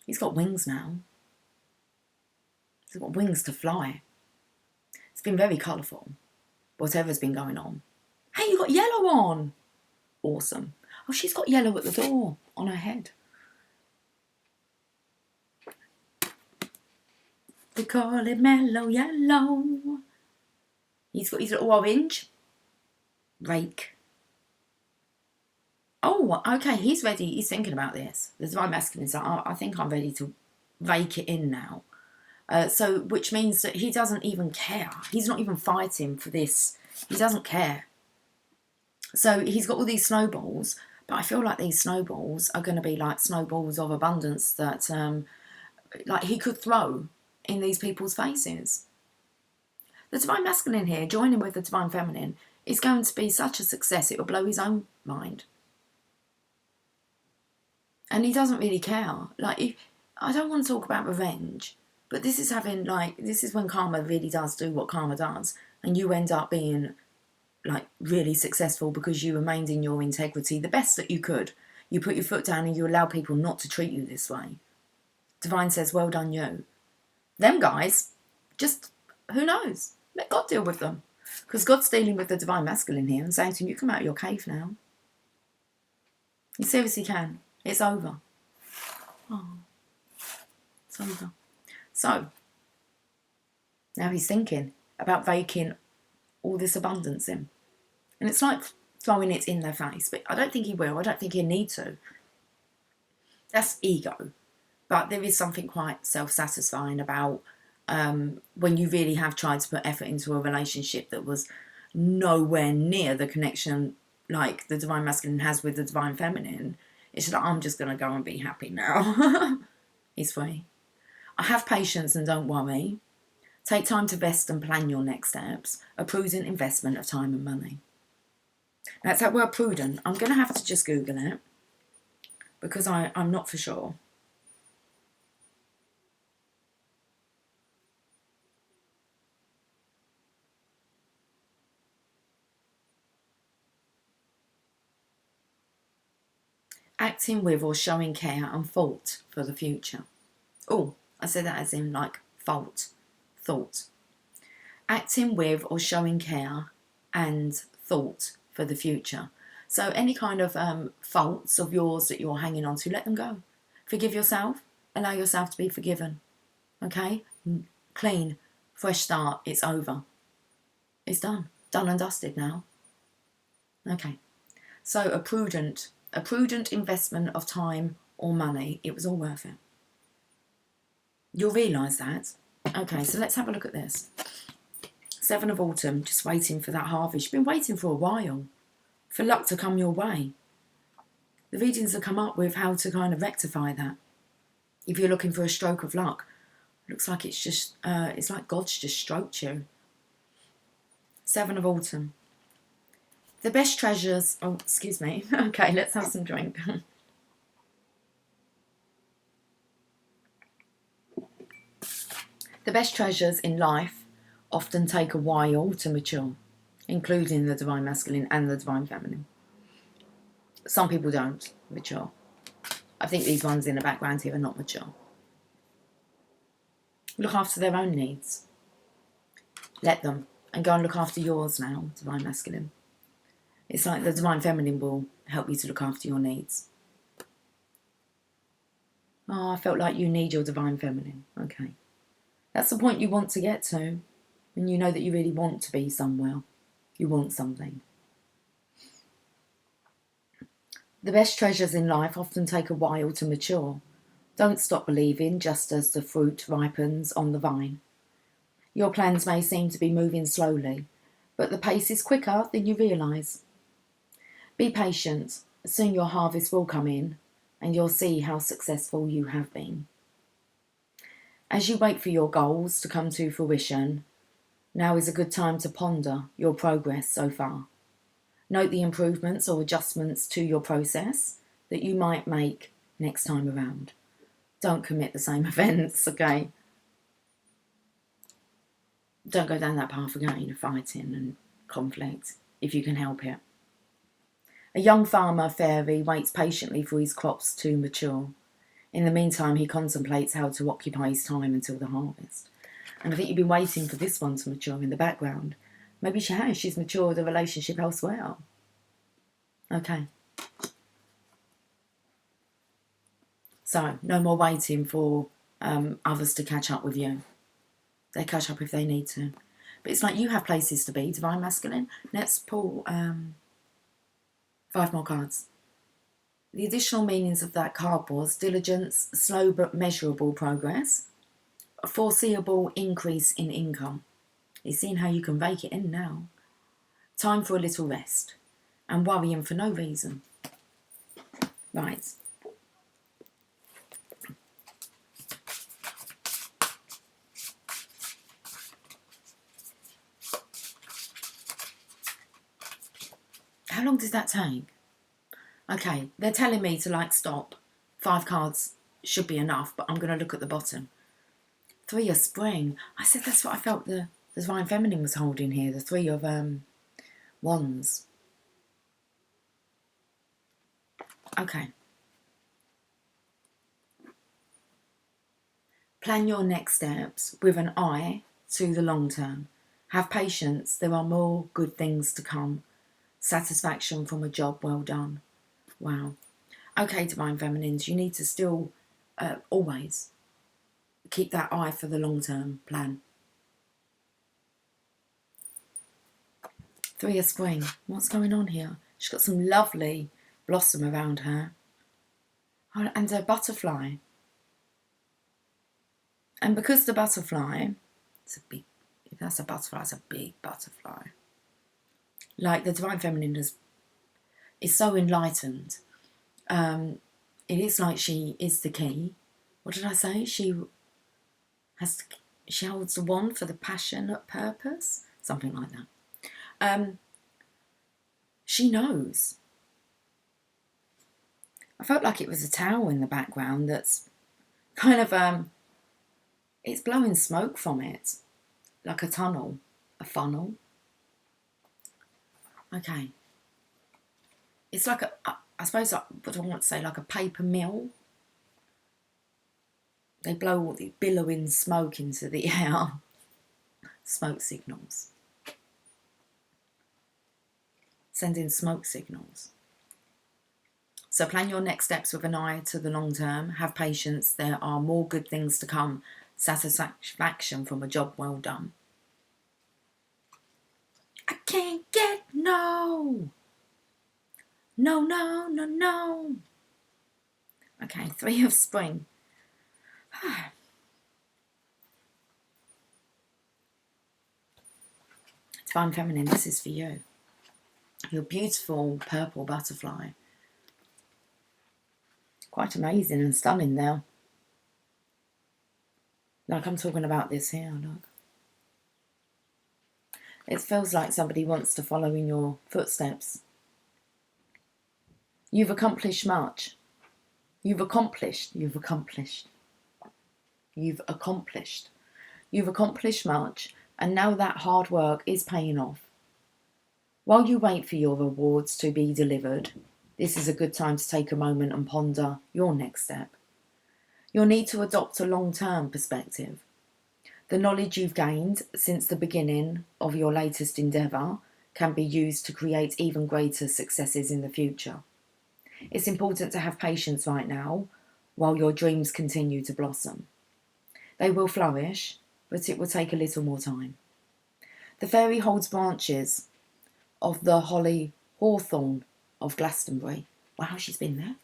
He's got wings now. He's got wings to fly. It's been very colourful, whatever's been going on. Hey, you got yellow on. Awesome. Oh, she's got yellow at the door on her head. They call it mellow yellow. He's got his little orange. Rake. Oh, okay, he's ready. He's thinking about this. The divine masculine is like, I think I'm ready to rake it in now. So, which means that he doesn't even care. He's not even fighting for this. He doesn't care. So he's got all these snowballs, but I feel like these snowballs are going to be like snowballs of abundance that, like, he could throw in these people's faces. The divine masculine here, joining with the divine feminine, is going to be such a success, it will blow his own mind. And he doesn't really care. Like, I don't want to talk about revenge, but this is having, like, this is when karma really does do what karma does, and you end up being, like, really successful because you remained in your integrity the best that you could. You put your foot down and you allow people not to treat you this way. Divine says, well done you. Them guys, just, who knows? Let God deal with them. Because God's dealing with the divine masculine here and saying to him, you come out of your cave now. You seriously can. It's over. Oh, it's over. So, now he's thinking about raking all this abundance in. And it's like throwing it in their face. But I don't think he will. I don't think he'll need to. That's ego. But there is something quite self-satisfying about when you really have tried to put effort into a relationship that was nowhere near the connection like the divine masculine has with the divine feminine. It's like, I'm just going to go and be happy now. He's free. I have patience and don't worry. Take time to rest and plan your next steps. A prudent investment of time and money. That's that word prudent. I'm going to have to just Google it because I'm not for sure. Acting with or showing care and thought for the future. Oh, I said that as in like thought. Acting with or showing care and thought for the future. So any kind of faults of yours that you're hanging on to, let them go. Forgive yourself. Allow yourself to be forgiven. Okay? Clean. Fresh start. It's over. It's done. Done and dusted now. Okay. So a prudent investment of time or money. It was all worth it. You'll realise that. Okay, so let's have a look at this. Seven of Autumn, just waiting for that harvest. You've been waiting for a while for luck to come your way. The readings have come up with how to kind of rectify that. If you're looking for a stroke of luck, looks like it's just, it's like God's just stroked you. Seven of Autumn. The best treasures, oh, excuse me. Okay, let's have some drink. The best treasures in life often take a while to mature, including the divine masculine and the divine feminine. Some people don't mature. I think these ones in the background here are not mature. Look after their own needs. Let them. And go and look after yours now, divine masculine. It's like the divine feminine will help you to look after your needs. Oh, I felt like you need your divine feminine. Okay. That's the point you want to get to. When you know that you really want to be somewhere. You want something. The best treasures in life often take a while to mature. Don't stop believing just as the fruit ripens on the vine. Your plans may seem to be moving slowly, but the pace is quicker than you realise. Be patient. Soon your harvest will come in, and you'll see how successful you have been. As you wait for your goals to come to fruition, now is a good time to ponder your progress so far. Note the improvements or adjustments to your process that you might make next time around. Don't commit the same offence, okay? Don't go down that path again of fighting and conflict if you can help it. A young farmer fairy waits patiently for his crops to mature. In the meantime, he contemplates how to occupy his time until the harvest. And I think you've been waiting for this one to mature in the background. Maybe she has. She's matured a relationship elsewhere. Okay. So, no more waiting for others to catch up with you. They catch up if they need to. But it's like you have places to be, Divine Masculine. Let's pull 5 more cards. The additional meanings of that card was diligence, slow but measurable progress, a foreseeable increase in income. You're seeing how you can rake it in now. Time for a little rest and worrying for no reason. Right. How long does that take? Okay, they're telling me to like stop. 5 cards should be enough, but I'm going to look at the bottom. 3 of spring. I said that's what I felt the Divine Feminine was holding here. The 3 of wands. Okay. Plan your next steps with an eye to the long term. Have patience. There are more good things to come. Satisfaction from a job well done. Wow. Okay, Divine Feminines, you need to still always keep that eye for the long-term plan. 3 of spring. What's going on here? She's got some lovely blossom around her. And a butterfly. And because the butterfly, it's a big, if that's a butterfly, it's a big butterfly. Like the Divine Feminine is so enlightened. It is like she is the key. What did I say? She holds the wand for the passionate purpose, something like that. She knows. I felt like it was a tower in the background that's kind of it's blowing smoke from it, like a tunnel, a funnel. Okay. It's like I suppose what I want to say, like a paper mill. They blow all the billowing smoke into the air. Smoke signals. Sending smoke signals. So plan your next steps with an eye to the long term. Have patience. There are more good things to come. Satisfaction from a job well done. I can't get no. No, no, no, no. Okay, 3 of spring. Divine Feminine, this is for you. Your beautiful purple butterfly. Quite amazing and stunning there. Like I'm talking about this here, look. It feels like somebody wants to follow in your footsteps. You've accomplished much. You've accomplished much, and now that hard work is paying off. While you wait for your rewards to be delivered, this is a good time to take a moment and ponder your next step. You'll need to adopt a long-term perspective. The knowledge you've gained since the beginning of your latest endeavour can be used to create even greater successes in the future. It's important to have patience right now while your dreams continue to blossom. They will flourish, but it will take a little more time. The fairy holds branches of the holly hawthorn of Glastonbury. Wow, she's been there.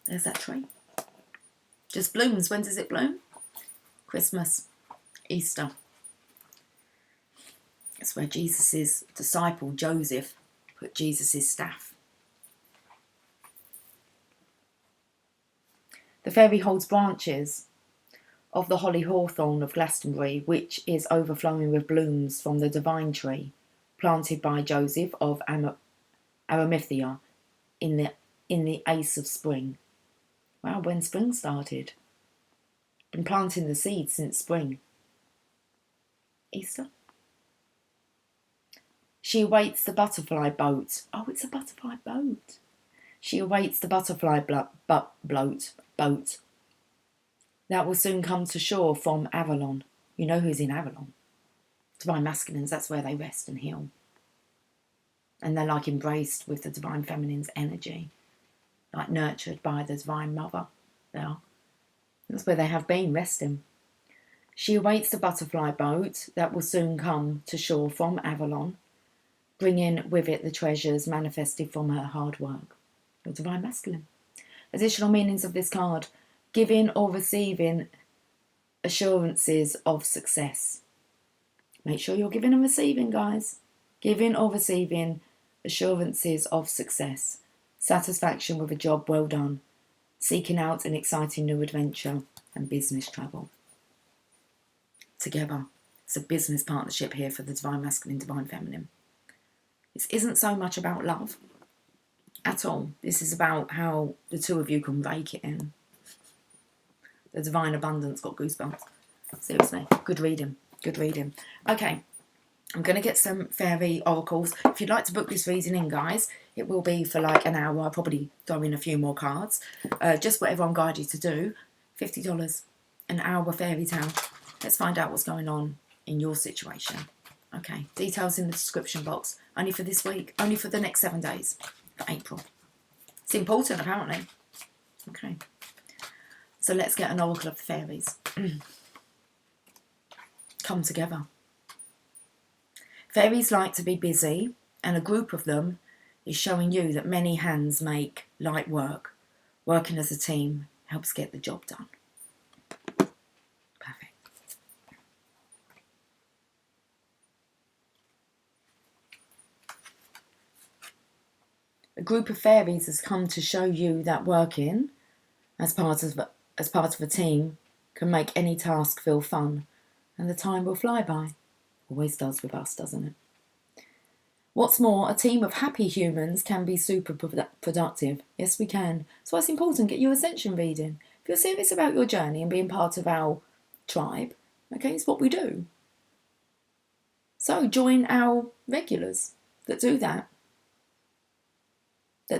There's that tree. Just blooms. When does it bloom? Christmas, Easter. It's where Jesus' disciple Joseph put Jesus' staff. The fairy holds branches of the holly hawthorn of Glastonbury, which is overflowing with blooms from the divine tree, planted by Joseph of Arimathea in the Ace of Spring. Wow, when spring started. Been planting the seeds since spring. Easter? She awaits the butterfly boat. Oh, it's a butterfly boat. She awaits the butterfly boat that will soon come to shore from Avalon. You know who's in Avalon. Divine masculines, that's where they rest and heal. And they're like embraced with the divine feminine's energy, like nurtured by the divine mother. They are. That's where they have been resting. She awaits the butterfly boat that will soon come to shore from Avalon, bringing with it the treasures manifested from her hard work. Your divine masculine. Additional meanings of this card: giving or receiving assurances of success. Make sure you're giving and receiving, guys. Giving or receiving assurances of success. Satisfaction with a job well done. Seeking out an exciting new adventure and business travel. Together. It's a business partnership here for the divine masculine, divine feminine. This isn't so much about love at all. This is about how the two of you can rake it in. The divine abundance, got goosebumps. Seriously, good reading, good reading. Okay, I'm going to get some fairy oracles. If you'd like to book this reading in, guys, it will be for like an hour. I'll probably throw in a few more cards. Just whatever I'm guided to do. $50, an hour fairy tale. Let's find out what's going on in your situation. Okay, details in the description box. Only for this week, only for the next 7 days, for April. It's important, apparently. Okay. So let's get an oracle of the fairies. Come together. Fairies like to be busy, and a group of them is showing you that many hands make light work. Working as a team helps get the job done. Perfect. A group of fairies has come to show you that working as part of a team can make any task feel fun, and the time will fly by. Always does with us, doesn't it? What's more, a team of happy humans can be super productive. Yes, we can. So it's important, get your Ascension reading. If you're serious about your journey and being part of our tribe, okay, it's what we do. So join our regulars that do that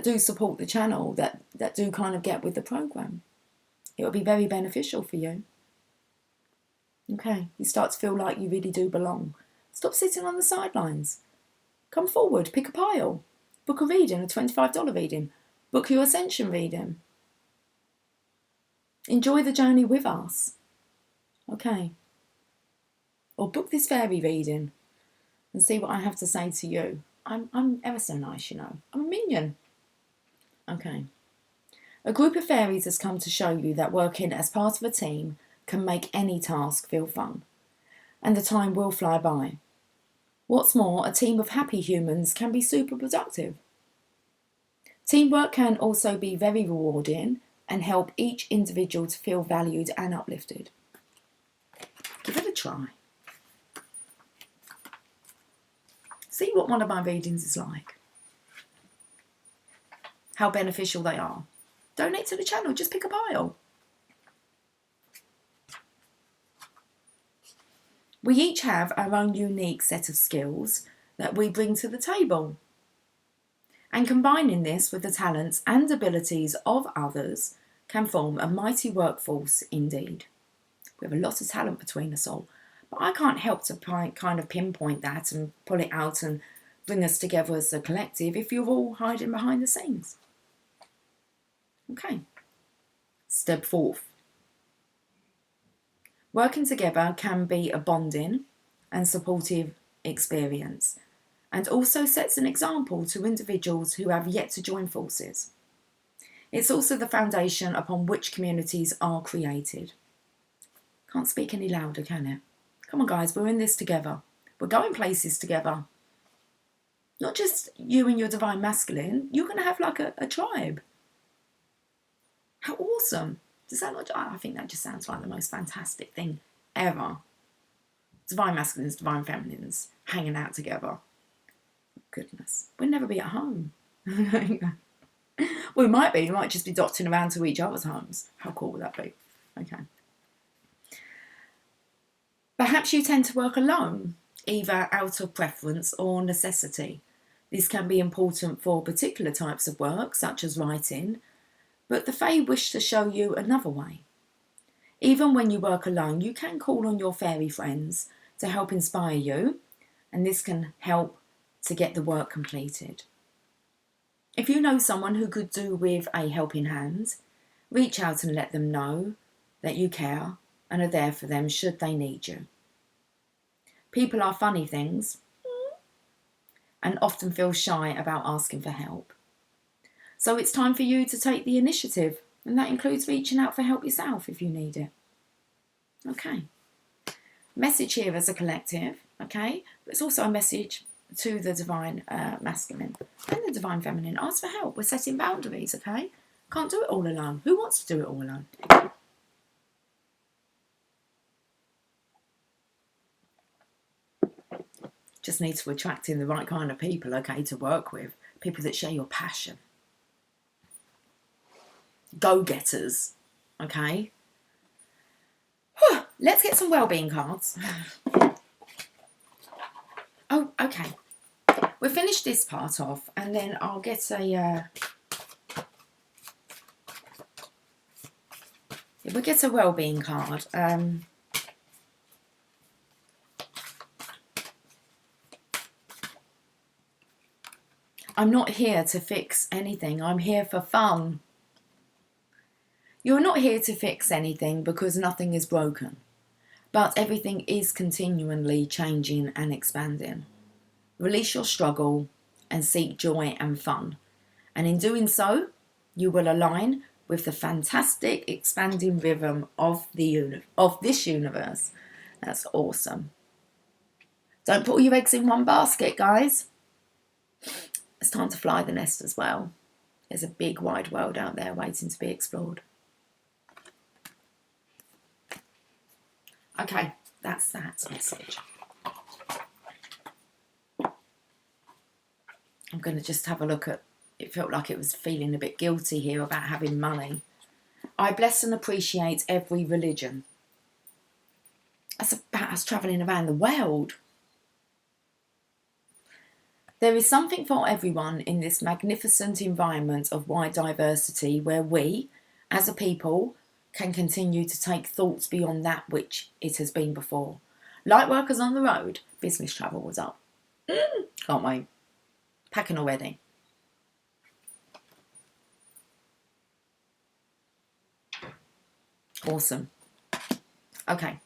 do support the channel, that do kind of get with the program. It will be very beneficial for you. Okay, you start to feel like you really do belong. Stop sitting on the sidelines. Come forward, pick a pile. Book a reading, a $25 reading. Book your Ascension reading. Enjoy the journey with us. Okay. Or book this fairy reading and see what I have to say to you. I'm ever so nice, you know. I'm a minion. Okay. A group of fairies has come to show you that working as part of a team can make any task feel fun, and the time will fly by. What's more, a team of happy humans can be super productive. Teamwork can also be very rewarding and help each individual to feel valued and uplifted. Give it a try. See what one of my readings is like. How beneficial they are. Donate to the channel, just pick a pile. We each have our own unique set of skills that we bring to the table. And combining this with the talents and abilities of others can form a mighty workforce indeed. We have a lot of talent between us all, but I can't help to kind of pinpoint that and pull it out and bring us together as a collective if you're all hiding behind the scenes. Okay, step 4. Working together can be a bonding and supportive experience, and also sets an example to individuals who have yet to join forces. It's also the foundation upon which communities are created. Can't speak any louder, can it? Come on, guys, we're in this together. We're going places together. Not just you and your divine masculine, you're going to have like a tribe. How awesome. Does that not, I think that just sounds like the most fantastic thing ever. Divine masculines, divine feminines, hanging out together. Goodness, we'll never be at home. We might be, we might just be dotting around to each other's homes. How cool would that be? Okay. Perhaps you tend to work alone. either out of preference or necessity. This can be important for particular types of work, such as writing, but the Fae wish to show you another way. Even when you work alone, you can call on your fairy friends to help inspire you, and this can help to get the work completed. If you know someone who could do with a helping hand, reach out and let them know that you care and are there for them should they need you. People are funny things and often feel shy about asking for help. So it's time for you to take the initiative, and that includes reaching out for help yourself if you need it. Okay. Message here as a collective, okay? But it's also a message to the divine masculine and the divine feminine. Ask for help. We're setting boundaries, okay? Can't do it all alone. Who wants to do it all alone? Just need to attract in the right kind of people, okay, to work with. People that share your passion. Go-getters, okay? Let's get some well-being cards. Oh, okay. We'll finish this part off and then I'll get we'll get a well-being card. I'm not here to fix anything. I'm here for fun. You're not here to fix anything because nothing is broken, but everything is continually changing and expanding. Release your struggle and seek joy and fun. And in doing so, you will align with the fantastic expanding rhythm of this universe. That's awesome. Don't put all your eggs in one basket, guys. It's time to fly the nest as well. There's a big wide world out there waiting to be explored. Okay, that's that message. I'm going to just have a look at, it felt like it was feeling a bit guilty here about having money. I bless and appreciate every religion. That's about us travelling around the world. There is something for everyone in this magnificent environment of wide diversity where we, as a people, can continue to take thoughts beyond that which it has been before. Light workers on the road, business travel was up. Can't wait. Packing already. Awesome. Okay.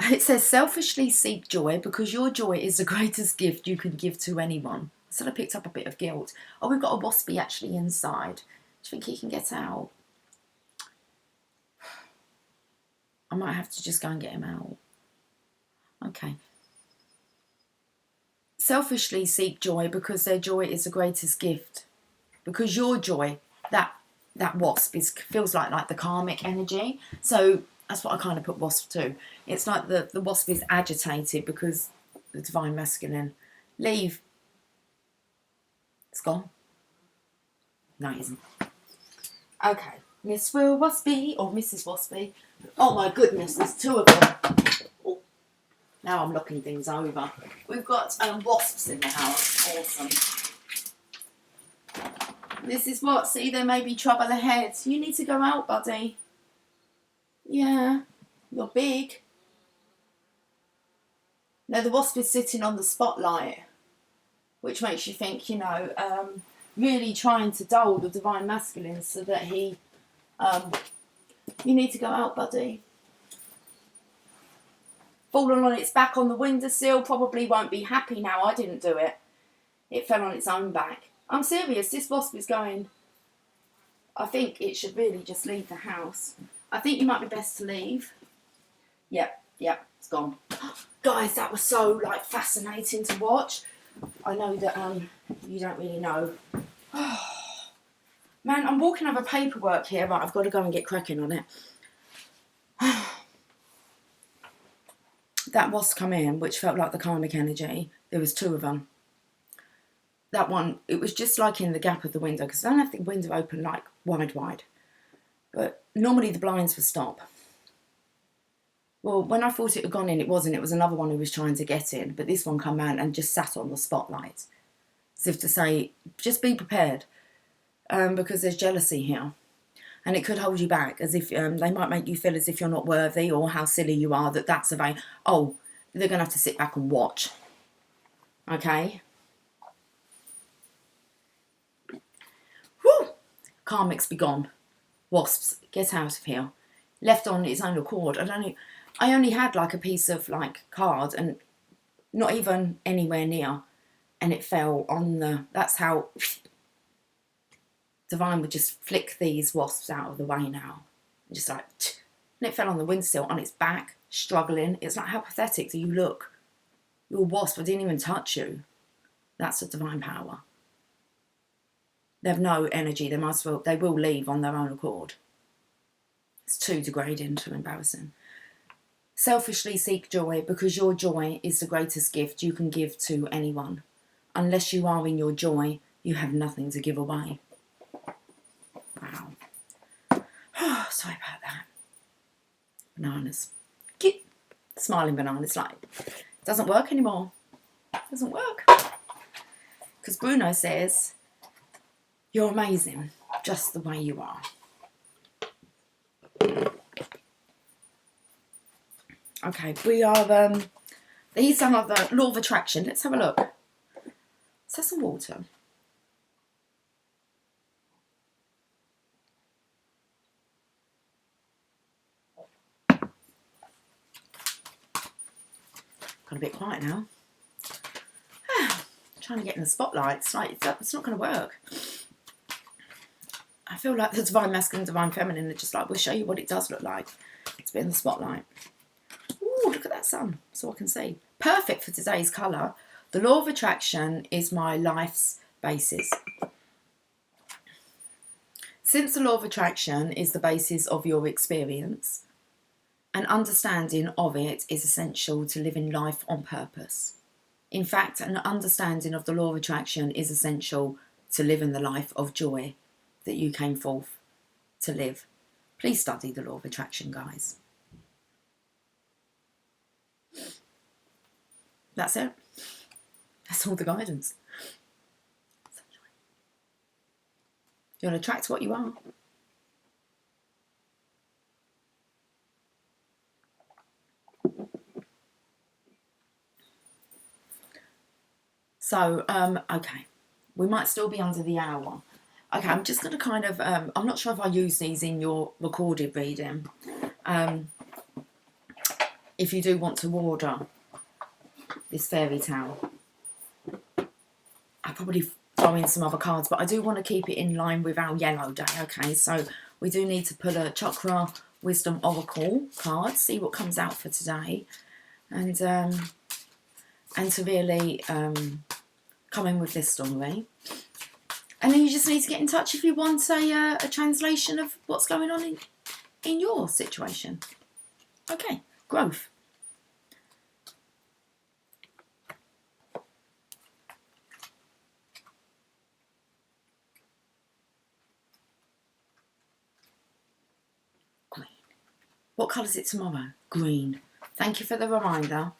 It says, selfishly seek joy because your joy is the greatest gift you can give to anyone. So I picked up a bit of guilt. Oh, we've got a waspy actually inside. Do you think he can get out? I might have to just go and get him out. Okay. Selfishly seek joy because their joy is the greatest gift. Because your joy, that wasp feels like the karmic energy. So that's what I kind of put wasp to. It's like the wasp is agitated because the divine masculine. Leave. It's gone. No, it isn't. Okay. Miss Will Waspy or Mrs. Waspy. Oh my goodness, there's two of them. Oh, now I'm looking things over. We've got wasps in the house. Awesome. This is what, see, there may be trouble ahead. You need to go out, buddy. Yeah, you're big. Now the wasp is sitting on the spotlight, which makes you think, you know, really trying to dull the divine masculine so that he, you need to go out, buddy. Fallen on its back on the windowsill, probably won't be happy now. I didn't do it. It fell on its own back. I'm serious, this wasp is going, I think it should really just leave the house. I think you might be best to leave. Yep, it's gone. Guys, that was so fascinating to watch. I know that you don't really know. Man, I'm walking over paperwork here, but I've got to go and get cracking on it. That wasp come in, which felt like the karmic energy. There was two of them. That one, it was just like in the gap of the window, because I don't have the window open wide. But normally the blinds would stop. Well, when I thought it had gone in, it wasn't. It was another one who was trying to get in. But this one come out and just sat on the spotlight. As if to say, just be prepared. Because there's jealousy here. And it could hold you back. As if they might make you feel as if you're not worthy or how silly you are. That's a vein. Oh, they're going to have to sit back and watch. Okay? Whew! Karmics be gone. Wasps, get out of here. Left on its own accord. I only had like a piece of like card and not even anywhere near, and it fell on the. That's how Divine would just flick these wasps out of the way now, just like, and it fell on the windowsill on its back, struggling. It's like, how pathetic do you look? You're a wasp. I didn't even touch you. That's the divine power. They have no energy. They will leave on their own accord. It's too degrading, too embarrassing. Selfishly seek joy, because your joy is the greatest gift you can give to anyone. Unless you are in your joy, you have nothing to give away. Wow. Oh, sorry about that. Bananas. Cute. Smiling bananas. Like, it doesn't work anymore. It doesn't work. Because Bruno says, you're amazing, just the way you are. Okay, we are, these are the law of attraction. Let's have a look. Let's have some water. Got a bit quiet now. Trying to get in the spotlight. It's not going to work. I feel like the divine masculine, divine feminine are just like, we'll show you what it does look like. It's been in the spotlight. Ooh, look at that sun. So I can see. Perfect for today's colour. The law of attraction is my life's basis. Since the law of attraction is the basis of your experience, an understanding of it is essential to living life on purpose. In fact, an understanding of the law of attraction is essential to living the life of joy that you came forth to live. Please study the law of attraction, guys. That's it. That's all the guidance. You'll attract what you are. So, okay, we might still be under the hour. Okay, I'm just going to kind of, I'm not sure if I use these in your recorded reading. If you do want to order this fairy tale, I'll probably throw in some other cards, but I do want to keep it in line with our yellow day. Okay, so we do need to put a Chakra Wisdom Oracle card, see what comes out for today, and to really come in with this story. And then you just need to get in touch if you want a translation of what's going on in your situation. Okay, growth. Green. What colour is it tomorrow? Green. Thank you for the reminder.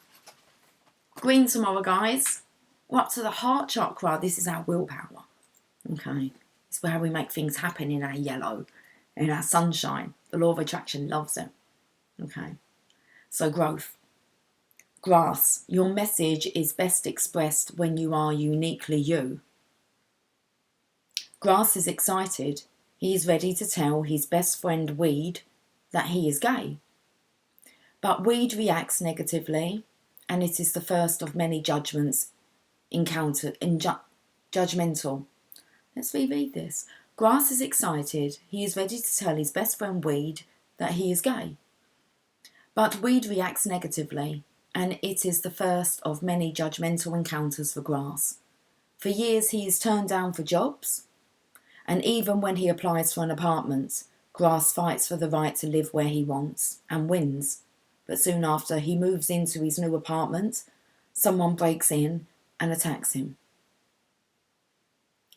Green tomorrow, guys. We're up to the heart chakra. This is our willpower. Okay. It's where we make things happen in our yellow, in our sunshine. The law of attraction loves it. Okay. So growth. Grass. Your message is best expressed when you are uniquely you. Grass is excited. He is ready to tell his best friend Weed that he is gay. But Weed reacts negatively, and it is the first of many judgments judgmental. Let's reread this. Grass is excited. He is ready to tell his best friend Weed that he is gay. But Weed reacts negatively, and it is the first of many judgmental encounters for Grass. For years he is turned down for jobs, and even when he applies for an apartment, Grass fights for the right to live where he wants and wins. But soon after he moves into his new apartment, someone breaks in and attacks him.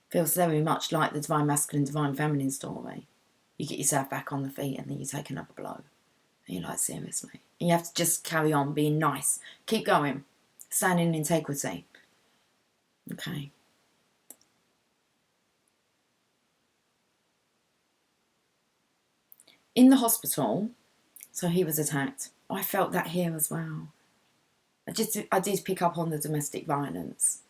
Feels very much like the divine masculine, divine feminine story. You get yourself back on the feet and then you take another blow. And you're like, seriously? And you have to just carry on being nice. Keep going. Stand in integrity. Okay. In the hospital, so he was attacked. I felt that here as well. I did pick up on the domestic violence.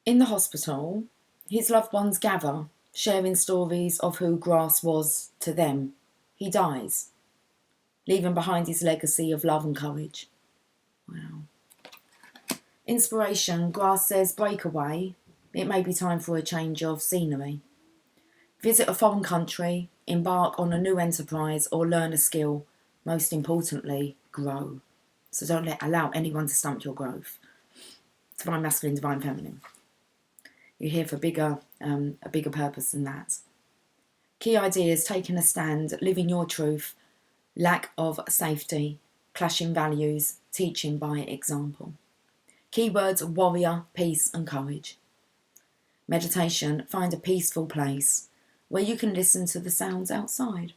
In the hospital, his loved ones gather, sharing stories of who Grass was to them. He dies, leaving behind his legacy of love and courage. Wow. Inspiration, Grass says, break away. It may be time for a change of scenery. Visit a foreign country, embark on a new enterprise, or learn a skill. Most importantly, grow. So don't allow anyone to stump your growth. Divine masculine, divine feminine. You're here for a bigger purpose than that. Key ideas: taking a stand, living your truth, lack of safety, clashing values, teaching by example. Keywords: warrior, peace and courage. Meditation: find a peaceful place where you can listen to the sounds outside.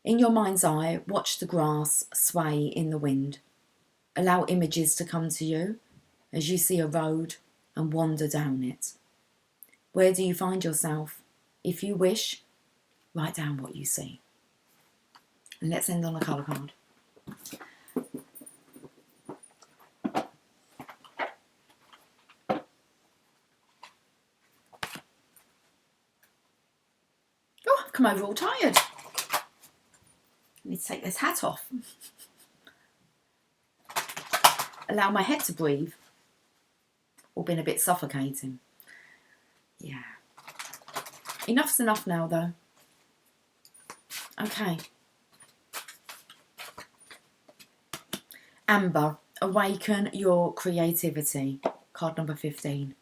In your mind's eye, watch the grass sway in the wind. Allow images to come to you as you see a road and wander down it. Where do you find yourself? If you wish, write down what you see. And let's end on a colour card. Oh, I've come over all tired. I need to take this hat off. Allow my head to breathe. All been a bit suffocating. Yeah. Enough's enough now, though. Okay. Amber, awaken your creativity. Card number 15.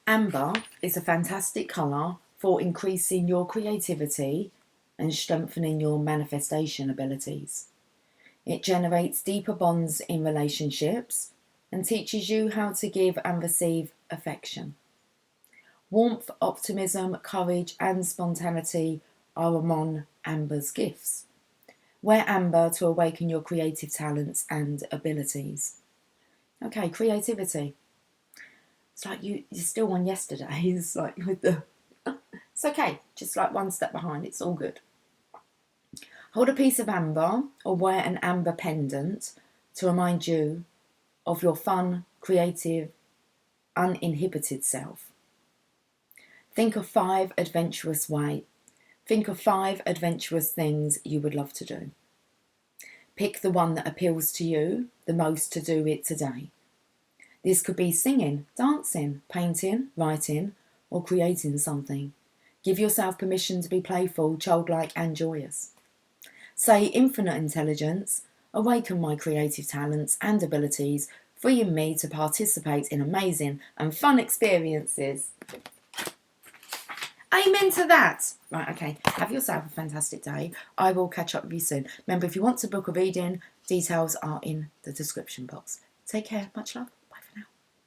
Amber is a fantastic colour for increasing your creativity and strengthening your manifestation abilities. It generates deeper bonds in relationships and teaches you how to give and receive affection. Warmth, optimism, courage and spontaneity are among Amber's gifts. Wear amber to awaken your creative talents and abilities. Okay, creativity. It's like you're still on yesterday's, like with the... It's okay, just like one step behind, it's all good. Hold a piece of amber or wear an amber pendant to remind you of your fun, creative, uninhibited self. Think of 5 adventurous things you would love to do. Pick the one that appeals to you the most to do it today. This could be singing, dancing, painting, writing, or creating something. Give yourself permission to be playful, childlike, and joyous. Say, infinite intelligence, awaken my creative talents and abilities, freeing me to participate in amazing and fun experiences. Amen to that. Right, okay. Have yourself a fantastic day. I will catch up with you soon. Remember, if you want to book a reading, details are in the description box. Take care. Much love.